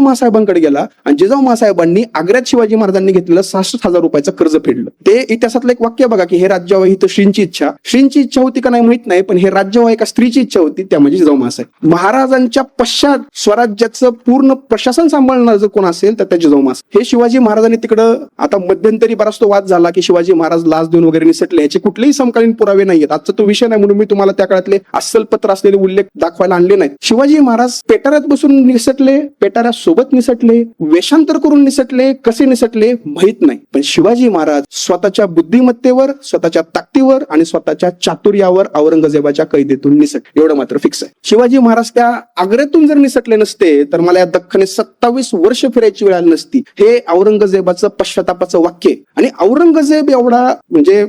महासाहेबांकडे गेला आणि जिजाऊ महासाहेबांनी आग्र्यात शिवाजी महाराजांनी घेतलेलं 66,000 रुपयाचं कर्ज फेडलं. ते इतिहासातलं एक वाक्य बघा की हे राज्य व्हावं ही तर श्रींची इच्छा होती का नाही माहित नाही, पण हे राज्य व्हावं एका स्त्रीची इच्छा होती, त्या म्हणजे जिजाऊ महासाहेब. महाराजांच्या पश्चात स्वराज्याचं पूर्ण प्रशासन सांभाळणार जर कोण असेल तर त्या जिजाऊ महासाहेब. हे शिवाजी महाराजांनी तिकडं, आता मध्यंतरी बराच तो वाद झाला की शिवाजी महाराज लाच देऊन वगैरे निसटले, याचे कुठलेही समकालीन पुरावे नाहीयेत. आजचा तो विषय नाही म्हणून मी तुम्हाला त्या काळातले अस्सल पत्र असलेले उल्लेख दाखवायला आणले नाहीत. शिवाजी महाराज पेटाऱ्यात बसून निसटले, पेटाऱ्या सोबत निसटले, वेषांतर करून निसटले, कसे निसटले माहित नाही, पण शिवाजी महाराज स्वतःच्या बुद्धिमत्तेवर, स्वतःच्या ताकदीवर आणि स्वतःच्या चातुर्यावर औरंगजेबाच्या कैदेतून निसट, एवढं मात्र फिक्स आहे. शिवाजी महाराज त्या आग्र्यातून जर निसटले नसते तर मला या दख्खने 27 वर्ष फिरायची वेळ आली नसती. हे औरंगजेबाचं पश्चातापाचं वाक्य. आणि औरंगजेब एवढा म्हणजे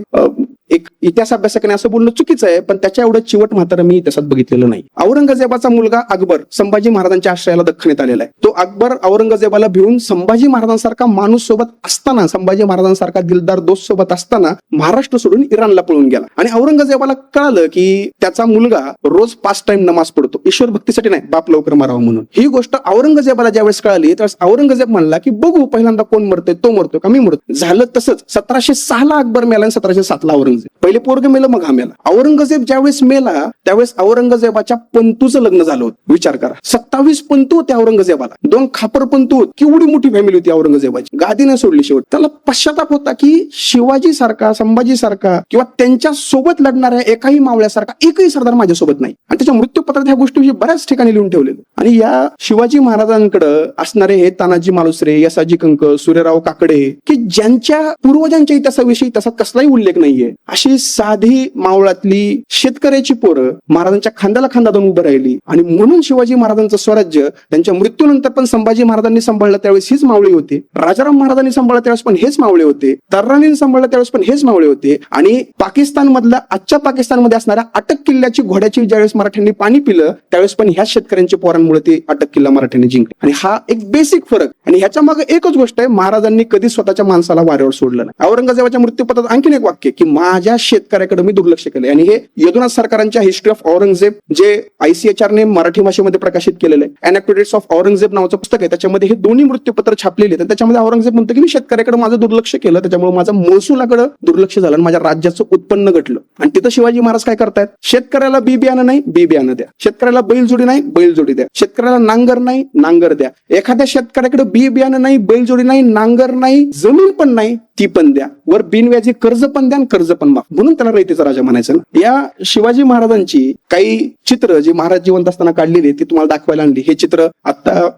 एक इतिहास अभ्यासकाने असं बोलणं चुकीचं आहे, पण त्याच्या एवढं चिवट मात्र मी इतिहासात बघितलेलं नाही. औरंगजेबाचा मुलगा अकबर संभाजी महाराजांच्या आश्रयाला दख्खनेत आलेला आहे. तो अकबर औरंगजेबाला भिवून संभाजी महाराजांसारखा माणूस सोबत असताना, संभाजी महाराजांसारखा दिलदार दोस्त सोबत असताना महाराष्ट्र सोडून इराणला पळून गेला. आणि औरंगजेबाला कळालं की त्याचा मुलगा रोज 5 टाइम नमाज पडतो, ईश्वर भक्तीसाठी नाही, बाप लवकर मारावं म्हणून. ही गोष्ट औरंगजेबाला ज्यावेळेस कळाली त्यावेळेस औरंगजेब म्हणला की बघू पहिल्यांदा कोण मरतोय, तो मरतोय का मी मरतो. झालं तसंच 1706 ला अकबर मेला आणि 1707 ला औरंगजेब औरंगजेब. पहिले पोरग मेलं मग हा मेला. औरंगजेब ज्यावेळेस मेला त्यावेळेस औरंगजेबाच्या पंतूचं लग्न झालं होतं. विचार करा, 27 पंतू होते औरंगजेबाला, 2 खापर पंतू होते. केवढी मोठी फॅमिली होती औरंगजेबाची. गादीने सोडली शेवट. त्याला पश्चाताप होता की शिवाजी सारखा, संभाजी सारखा किंवा त्यांच्या सोबत लढणाऱ्या एकाही मावळ्यासारखा एकही सरदार माझ्यासोबत नाही. आणि त्याच्या मृत्यूपत्रात ह्या गोष्टी बऱ्याच ठिकाणी लिहून ठेवलेलं. आणि या शिवाजी महाराजांकडे असणारे हे तानाजी मालुसरे, यसाजी कंक, सूर्यराव काकडे, की ज्यांच्या पूर्वजांच्या इतिहासाविषयी तसा कसलाही उल्लेख नाहीये, अशी साधी मावळातली शेतकऱ्याची पोरं महाराजांच्या खांद्याला खांदा देऊन उभं राहिली. आणि म्हणून शिवाजी महाराजांचं स्वराज्य त्यांच्या मृत्यूनंतर पण संभाजी महाराजांनी सांभाळलं त्यावेळेस हीच मावळी होती. राजाराम महाराजांनी सांभाळलं त्यावेळेस पण हेच मावळे होते. तर्राणींनी सांभाळलं त्यावेळेस पण हेच मावळे होते. आणि पाकिस्तान मधल्या, आजच्या पाकिस्तानमध्ये असणाऱ्या अटक किल्ल्याची घोड्याची ज्यावेळेस मराठ्यांनी पाणी पिलं त्यावेळेस पण ह्या शेतकऱ्यांच्या पोरांमुळे ते अटक किल्ला मराठ्यांनी जिंकले. आणि हा एक बेसिक फरक. आणि ह्याच्या मागे एकच गोष्ट आहे, महाराजांनी कधी स्वतःच्या माणसाला वाऱ्यावर सोडलं नाही. औरंगजेबाच्या मृत्यूपत्रात आणखीन एक वाक्य की माझ्या शेतकऱ्याकडे मी दुर्लक्ष केले. आणि हे यदुनाथ सरकारांच्या हिस्ट्री ऑफ औरंगजेब जे ICHR ने मराठी भाषेमध्ये प्रकाशित केलेलं आहे, अनॅक्टोडेट्स ऑफ औरंगजेब नावाचं पुस्तक आहे, त्याच्यामध्ये हे दोन्ही मृत्यूपत्र छापलेले आहेत. त्याच्यामध्ये औरंगजेब म्हणतो की मी शेतकऱ्याकडे माझं दुर्लक्ष केलं, त्याच्यामुळे माझं महसुलाकडे दुर्लक्ष झालं आणि माझ्या राज्याचं उत्पन्न घटलं. आणि तिथं शिवाजी महाराज काय करतायत, शेतकऱ्याला बी बियाणं नाही, बी बियाणं द्या. शेतकऱ्याला बैलजोडी नाही, बैलजोडी द्या. शेतकऱ्याला नांगर नाही, नांगर द्या. एखाद्या शेतकऱ्याकडे बी बियाणं नाही, बैलजोडी नाही, नांगर नाही, जमीन पण नाही, ती पण द्या. वर बिनव्याजी कर्ज पण द्या, कर्ज पण माफ. म्हणून त्याला रयतेचा राजा म्हणायचं ना. या शिवाजी महाराजांची काही चित्र जी महाराज जिवंत असताना काढलेली ती तुम्हाला दाखवायला आणली. हे चित्र आता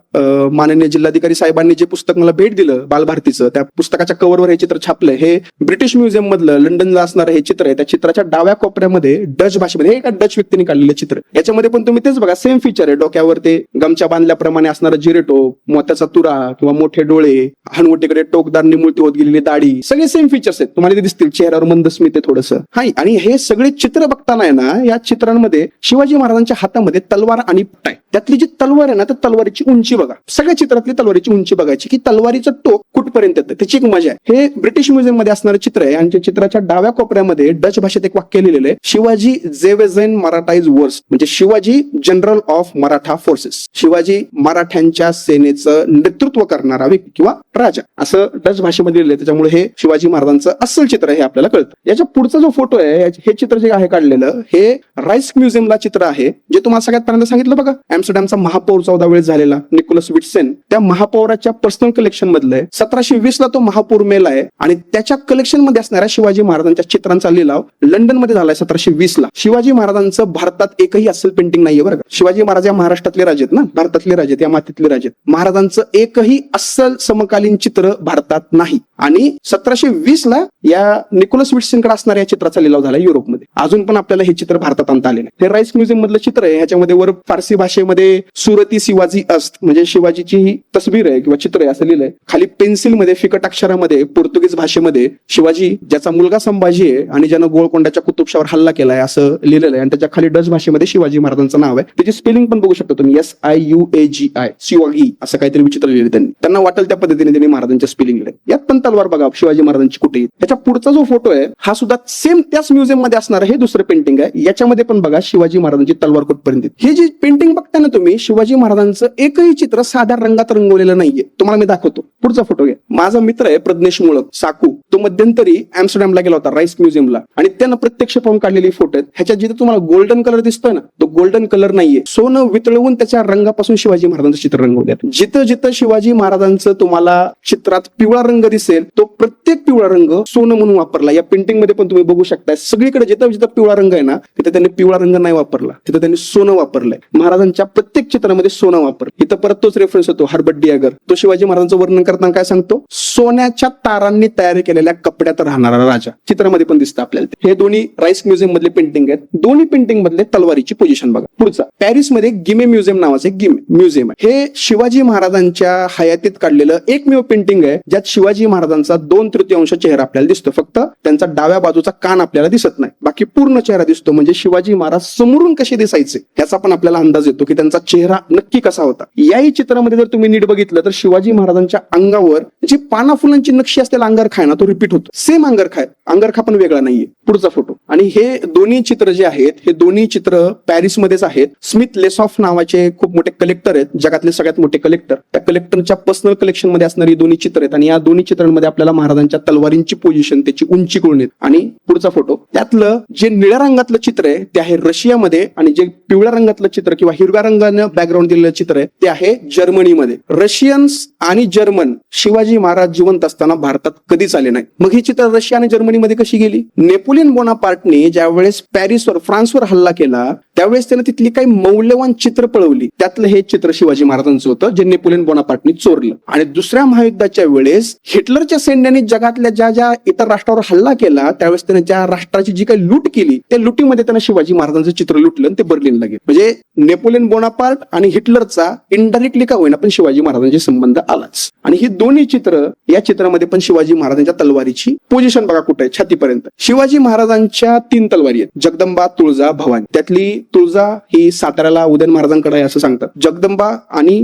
माननीय जिल्हाधिकारी साहेबांनी जे पुस्तक मला भेट दिलं बालभारतीचं, त्या पुस्तकाच्या कव्हरवर हे चित्र छापलंय. हे ब्रिटिश म्युझियम मधलं लंडनला असणारं हे चित्र आहे. त्या चित्राच्या डाव्या कोपऱ्यामध्ये डच भाषेमध्ये एका डच व्यक्तीने काढलेलं चित्र. याच्यामध्ये पण तुम्ही तेच बघा, सेम फीचर आहे. डोक्यावर ते गमच्या बांधल्याप्रमाणे असणारं जिरेटोप, मोत्याचा तुरा किंवा मोठे डोळे, हनवटीकडे टोकदार निमुळती होत गेलेली दाढी, सगळे सेम फीचर्स आहेत. तुम्हाला ते दिसतील. चेहऱ्यावर मंदस्मित आहे थोडंसं. हाय. आणि हे सगळे चित्र बघताना आहे ना, या चित्रांमध्ये शिवाजी महाराजांच्या हातामध्ये तलवार आणि पट्टा आहे. त्यातली जी तलवार आहे ना, त्या तलवारीची उंची बघा. सगळ्या चित्रातली तलवारीची उंची बघायची की तलवारीचं टोक कुठपर्यंत येतं, त्याची एक मजा आहे. हे ब्रिटिश म्युझियम मध्ये असणारं चित्र आहे. आणि चित्राच्या डाव्या कोपऱ्यामध्ये डच भाषेत एक वाक्य लिहिलेलं आहे, शिवाजी जेवेझेन मराठाईज वर्स, म्हणजे Shivaji general of Maratha forces. Shivaji मराठ्यांच्या सेनेचं नेतृत्व करणारा व्यक्ती किंवा राजा, असं डच भाषेमध्ये लिहिलंय. त्याच्यामुळे हे शिवाजी महाराजांचं अस्सल चित्र आहे हे आपल्याला कळतं. याच्या पुढचा जो फोटो आहे, हे चित्र जे आहे काढलेलं, हे राईस म्युझियमला चित्र आहे, जे तुम्हाला सगळ्यात पहिल्यांदा सांगितलं बघा. एम्स्टरडॅमचा महापौर 14 वेळेस झालेला निकोलस विटसेन, त्या महापौराच्या पर्सनल कलेक्शन मधलं 1720 ला तो महापौर मेला आहे. आणि त्याच्या कलेक्शन मध्ये असणाऱ्या शिवाजी महाराजांच्या चित्रांचा लिलाव लंडन मध्ये झालाय 1720 ला. शिवाजी महाराजांचं भारतात एकही अस्सल पेंटिंग नाहीये बरं का. शिवाजी महाराज या महाराष्ट्रातले राजे आहेत ना, भारतातले राजे आहेत, या मातीतले राजे आहेत. महाराजांचं एकही अस्सल समकालीन चित्र भारतात नाही. आणि 1720 ला या निकोलस विटसेनकडे असणाऱ्या या चित्राचा लिलाव झाला युरोपमध्ये. अजून पण आपल्याला हे चित्र भारतात आणता आले नाही. हे राईस म्युझियम मधलं चित्र आहे. ह्याच्यामध्ये वर फारसी भाषेमध्ये सुरती शिवाजी अस्त, म्हणजे शिवाजीची ही तस्वीर आहे किंवा चित्र आहे असं लिहिलंय. खाली पेन्सिल मध्ये फिकट अक्षरामध्ये पोर्तुगीज भाषेमध्ये शिवाजी ज्याचा मुलगा संभाजी आहे आणि ज्यानं गोळकोंड्याच्या कुतुबशावर हल्ला केलाय असं लिहिलेलं आहे. आणि त्याच्या खाली डच भाषेमध्ये शिवाजी महाराजांचं नाव आहे. त्याची स्पेलिंग पण बघू शकता तुम्ही, SIUAGI, शिवागी असं काहीतरी विचित्र लिहिले त्यांनी. त्यांना वाटेल त्या पद्धतीने त्यांनी महाराजांच्या स्पेलिंग लिहिले. यात पण तलवार बघा शिवाजी महाराजांची कुठे. त्याच्या पुढचा जो फोटो आहे हा सुद्धा सेम त्याच म्युझियम मध्ये असणार हे दुसरं पेंटिंग आहे. याच्यामध्ये पण बघा शिवाजी महाराजांची तलवार कुठपर्यंत. हे जे पेंटिंग बघता ना तुम्ही, शिवाजी महाराजांचं एकही चित्र साध्या रंगात रंगवलेलं नाहीये. तुम्हाला मी दाखवतो. पुढचा फोटो घ्या. माझा मित्र आहे प्रज्ञेश मुळक साकू, तो मध्यंतरी एम्स्टरडॅमला गेला होता राईस म्युझियमला, आणि त्यानं प्रत्यक्ष पाहून काढलेली फोटो आहेत. ह्याच्यात जिथे तुम्हाला गोल्डन कलर दिसतोय ना, तो गोल्डन कलर नाहीये. सोनं वितळवून त्याच्या रंगापासून शिवाजी महाराजांचं चित्र रंगवण्यात. जिथं जिथं शिवाजी महाराजांचं तुम्हाला चित्रात पिवळा रंग दिसेल, तो प्रत्येक पिवळा रंग सोनं म्हणून वापरला. या पेंटिंग मध्ये पण तुम्ही बघू शकता. सगळीकडे जिथं जिथं पिवळा रंग आहे ना, तिथे त्यांनी पिवळा रंग नाही वापरला, तिथे त्यांनी सोनं वापरलंय. महाराजांच्या प्रत्येक चित्रामध्ये सोनं वापरलं. इथं परत तोच रेफरन्स होतो हर्बर्ट डियागर. तो शिवाजी महाराजांचं वर्णन करताना काय सांगतो, सोन्याच्या तारांनी तयार केलेल्या कपड्यात राहणारा राजा. चित्रामध्ये पण दिसतं आपल्याला. हे दोन्ही राईस म्युझियम मधले पेंटिंग आहेत. दोन्ही पेंटिंग मधले तलवारीची पोझिशन बघा. पुढचा पॅरिस मध्ये गिमे म्युझियम नावाचे म्युझियम आहे. हे शिवाजी महाराजांच्या हयातीत काढलेलं एकमेव पेंटिंग आहे ज्यात शिवाजी महाराजांचा 2/3 चेहरा आपल्याला दिसतो. फक्त त्यांचा डाव्या बाजूचा कान आपल्याला दिसत नाही, बाकी पूर्ण चेहरा दिसतो. म्हणजे शिवाजी महाराज समोरून कसे दिसायचे याचा पण आपल्याला अंदाज येतो की त्यांचा चेहरा नक्की कसा होता. याही चित्रामध्ये जर तुम्ही नीट बघितलं तर शिवाजी महाराजांच्या अंगावर जी पाना फुलांची नक्षी असलेला अंगरखा आहे ना, तो रिपीट होतो. सेम अंगरखा आहे, अंगरखा पण वेगळा नाहीये. पुढचा फोटो. आणि हे दोन्ही चित्र जे आहेत, हे दोन्ही चित्र पॅरिसमध्येच आहेत. स्मिथ लेसॉफ नावाचे खूप मोठे कलेक्टर आहेत, जगातले सगळ्यात मोठे कलेक्टर. त्या कलेक्टरच्या पर्सनल कलेक्शन मध्ये असणारी दोन्ही चित्र आहेत आणि या दोन्ही चित्रांमध्ये आपल्याला महाराजांच्या तलवारींची पोझिशन, त्याची उंची कळून येते. आणि पुढचा फोटो, त्यातलं जे निळ्या रंगातलं चित्र आहे ते आहे रशियामध्ये आणि जे पिवळ्या रंगातलं चित्र किंवा हिरव्या रंगानं बॅकग्राऊंड दिलेलं चित्र आहे ते आहे जर्मनीमध्ये. रशियन्स आणि जर्मन शिवाजी महाराज जिवंत असताना भारतात कधीच आले नाही. मग ही चित्र रशिया आणि जर्मनीमध्ये कशी गेली? नेपोलियन बोनापार्टने ज्यावेळेस पॅरिसवर, फ्रान्सवर हल्ला केला त्यावेळेस त्याने तिथली काही मौल्यवान चित्र पळवली. त्यातलं हे चित्र शिवाजी महाराजांचं होतं जे नेपोलियन बोनापार्टने चोरलं. आणि दुसऱ्या महायुद्धाच्या वेळेस हिटलरच्या सैन्याने जगातल्या ज्या ज्या इतर राष्ट्रावर हल्ला केला त्यावेळेस त्याने ज्या राष्ट्राची जी काही लूट केली त्या लुटीमध्ये त्यानं शिवाजी महाराजांचं चित्र लुटलं आणि ते बर्लिनला गेलं. म्हणजे नेपोलियन बोनापार्ट आणि हिटलरचा इनडायरेक्टली का होईना पण शिवाजी महाराजांचे संबंध आलाच. आणि ही दोन्ही चित्र, या चित्रामध्ये पण शिवाजी महाराजांच्या तलवारीची पोझिशन बघा कुठे आहे, छातीपर्यंत. शिवाजी महाराजांच्या 3 तलवारी आहेत, जगदंबा, तुळजा, भवानी. त्यातली तुळजा ही साताऱ्याला उदयन महाराजांकडे आहे असं सांगतात. जगदंबा आणि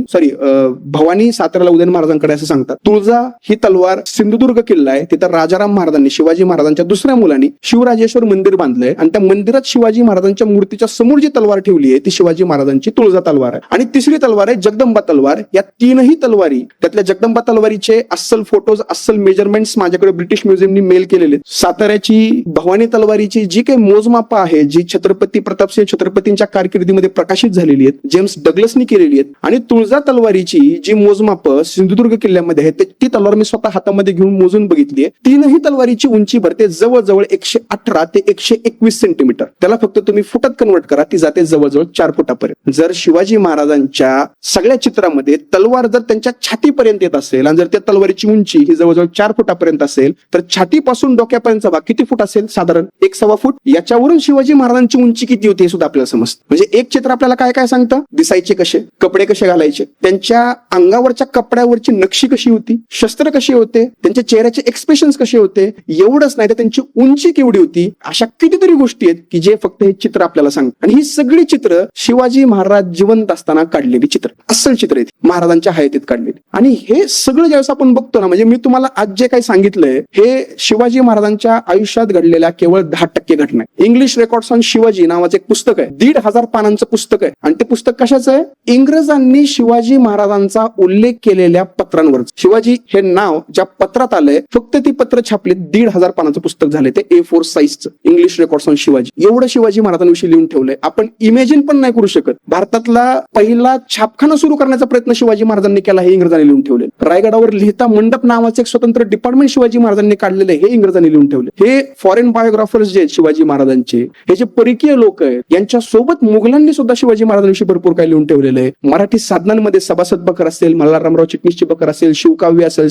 भवानी साताऱ्याला उदयन महाराजांकडे असं सांगतात. तुळजा ही तलवार सिंधुदुर्ग किल्ला आहे, तिथं राजाराम महाराजांनी, शिवाजी महाराजांच्या दुसऱ्या मुलांनी शिवराजेश्वर मंदिर बांधलंय आणि त्या मंदिरात शिवाजी महाराजांच्या मूर्तीच्या समोर जी तलवार ठेवली आहे ती शिवाजी महाराजांची तुळजा तलवार आहे. आणि तिसरी तलवार आहे जगदंबा तलवार. या तीनही तलवारी, त्यातल्या जगदंबा तलवारीचे अस्सल फोटोज, अस्सल मेजरमेंट्स माझ्याकडे ब्रिटिश म्युझियमनी मेल केलेले. साताऱ्याची भवानी तलवारीची जी काही मोजमाप आहे, जी छत्रपती प्रतापसिंह छत्रपतींच्या कारकिर्दीमध्ये प्रकाशित झालेली आहेत, जेम्स डग्लसनी केलेली आहेत. आणि तुळजा तलवारीची जी मोजमाप सिंधुदुर्ग किल्ल्यामध्ये आहे ती तलवार मी स्वतः हातामध्ये घेऊन मोजून बघितली आहे. तीनही तलवारीची उंची भरते जवळजवळ 118 ते 121 सेंटीमीटर. त्याला फक्त तुम्ही फुटात कन्वर्ट करा, ती जाते जवळजवळ 4 फुटापर्यंत. जर शिवाजी महाराजांच्या सगळ्या चित्रामध्ये तलवार जर त्यांच्या छातीपर्यंत येत असेल आणि जर त्या तलवारीची उंची ही जवळजवळ 4 फुटापर्यंत असेल तर छातीपासून डोक्यापर्यंतचा भाग किती फूट असेल? साधारण 1.25 फूट. याच्यावरून शिवाजी महाराजांची उंची किती होती हे सुद्धा आपल्याला समजतं. म्हणजे एक चित्र आपल्याला काय काय सांगतं? दिसायचे कसे, कपडे कसे घालायचे, त्यांच्या अंगावरच्या कपड्यावरची नक्षी कशी होती, शस्त्र कसे होते, त्यांच्या चेहऱ्याचे एक्सप्रेशन्स कसे होते, एवढंच नाही तर त्यांची उंची केवढी होती. अशा कितीतरी गोष्टी आहेत की जे फक्त हे चित्र आपल्याला सांगतात. आणि ही सगळी चित्र शिवाजी महाराज जिवंत असताना काढलेली चित्र, अस्सल चित्र आहेत, महाराजांच्या हयातीत काढलेली. आणि हे सगळं ज्यावेळेस आपण बघतो ना, म्हणजे मी तुम्हाला आज जे काही सांगितलंय हे शिवाजी महाराजांच्या आयुष्यात घडलेल्या केवळ 10% घटना आहे. इंग्लिश रेकॉर्ड्स ऑन शिवाजी नावाचं एक पुस्तक आहे, 1,500 पानांचं पुस्तक आहे. आणि ते पुस्तक कशाचं आहे? इंग्रजांनी शिवाजी महाराजांचा उल्लेख केलेल्या पत्रांवर. शिवाजी हे नाव ज्या पत्रात आलंय फक्त ती पत्र छापली, 1,500 पानाचं पुस्तक झालंय ते A4 साईजचं. इंग्लिश रेकॉर्ड्स ऑन शिवाजी एवढं शिवाजी महाराजांविषयी लिहून ठेवलंय. आपण इमॅजिन पण नाही करू शकत. भारतातला पहिला छापखाना सुरू करण्याचा प्रयत्न शिवाजी महाराजांनी केला हे इंग्रजांनी लिहून ठेवले. रायगडावर लिहिता मंडप नावाचं एक स्वतंत्र डिपार्टमेंट शिवाजी महाराजांनी काढलेले हे इंग्रजांनी लिहून ठेवले. हे फॉरेन बायोग्राफर्स जे आहेत शिवाजी महाराजांचे, हे जे परकीय लोक आहेत यांच्या सोबत मुघलांनी सुद्धा शिवाजी महाराजांविषयी भरपूर काही लिहून ठेवलेलं आहे. मराठी साधनांमध्ये सभासद बकर असेल, मल्हाररामराव चिटणीसची बकर असेल, शिवकाव्य असेल,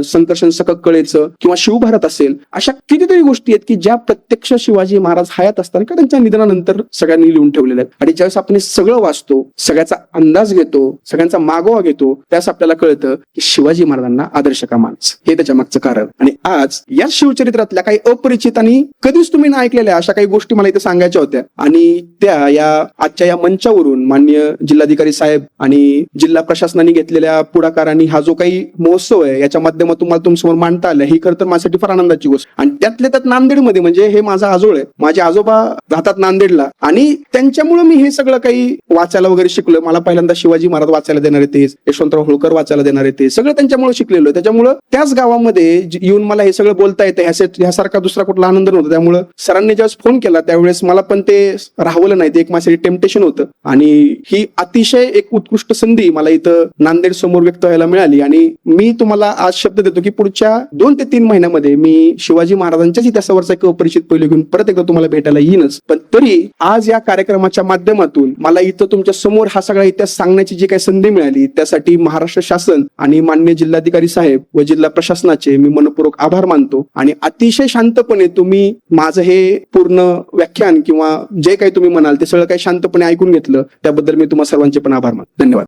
संकर्षण सकक कळेचं किंवा शिवभारत असेल, अशा कितीतरी गोष्टी आहेत की ज्या प्रत्यक्ष शिवाजी महाराज हयात असताना किंवा त्यांच्या निधनानंतर सगळ्यांनी लिहून ठेवलेल्या आहेत. आणि ज्यावेळेस आपण सगळं वाचतो, सगळ्याचा अंदाज घेतो, सगळ्यांचा मागोवा घेतो, त्यास आपल्याला कळतं की शिवाजी महाराजांना आदर्श का मानायचं हे त्याच्या मागचं कारण. आणि आज या शिवचरित्रातल्या काही अपरिचित आणि कधीच तुम्ही ना ऐकलेल्या अशा काही गोष्टी मला इथे सांगायच्या होत्या. आणि त्या या आजच्या या मंचावरून माननीय जिल्हाधिकारी साहेब आणि जिल्हा प्रशासनाने घेतलेल्या पुढाकारांनी हा जो काही महोत्सव आहे याच्या माध्यमातून मला तुमच्यासमोर मांडता आलं, ही खरं तर माझ्यासाठी फार आनंदाची गोष्ट. आणि त्यातल्या त्यात नांदेडमध्ये, म्हणजे हे माझा आजोळ आहे, माझे आजोबा राहतात नांदेडला आणि त्यांच्यामुळे मी हे सगळं काही वाचायला वगैरे शिकलो. मला पहिल्यांदा शिवाजी महाराज वाचायला देणारे ते, यशवंतराव होळकर वाचायला देणारे ते, सगळं त्यांच्यामुळे शिकलेलो आहे. त्याच्यामुळे त्याच गावामध्ये येऊन मला हे सगळं बोलता येतं ह्यासारखा दुसरा कुठला आनंद नव्हता. त्यामुळे सरांनी ज्यावेळेस फोन केला त्यावेळेस मला पण ते राहवलं नाही, ते एक माझ्यासाठी टेम्पटेशन होतं. आणि ही अतिशय एक उत्कृष्ट संधी मला इथं नांदेड समोर व्यक्त व्हायला मिळाली. आणि मी तुम्हाला आज शब्द देतो की पुढच्या 2 ते 3 महिन्यामध्ये मी शिवाजी महाराजांच्याच इतिहासावरचा एक अपरिचित पैलू घेऊन परत एकदा तुम्हाला भेटायला येईनच. पण तरी आज या कार्यक्रमाच्या माध्यमातून मला इथं तुमच्या समोर हा सगळा इतिहास सांगण्याची जी काही संधी मिळाली त्यासाठी महाराष्ट्र शासन आणि माननीय जिल्हाधिकारी साहेब व जिल्हा प्रशासनाचे मी मनपूर्वक आभार मानतो. आणि अतिशय शांतपणे तुम्ही माझं हे पूर्ण व्याख्यान किंवा जे काही तुम्ही म्हणाल ते सगळं काही शांतपणे ऐकून घेतलं त्याबद्दल मी तुम्हा सर्वांचे पण आभार मानतो. धन्यवाद.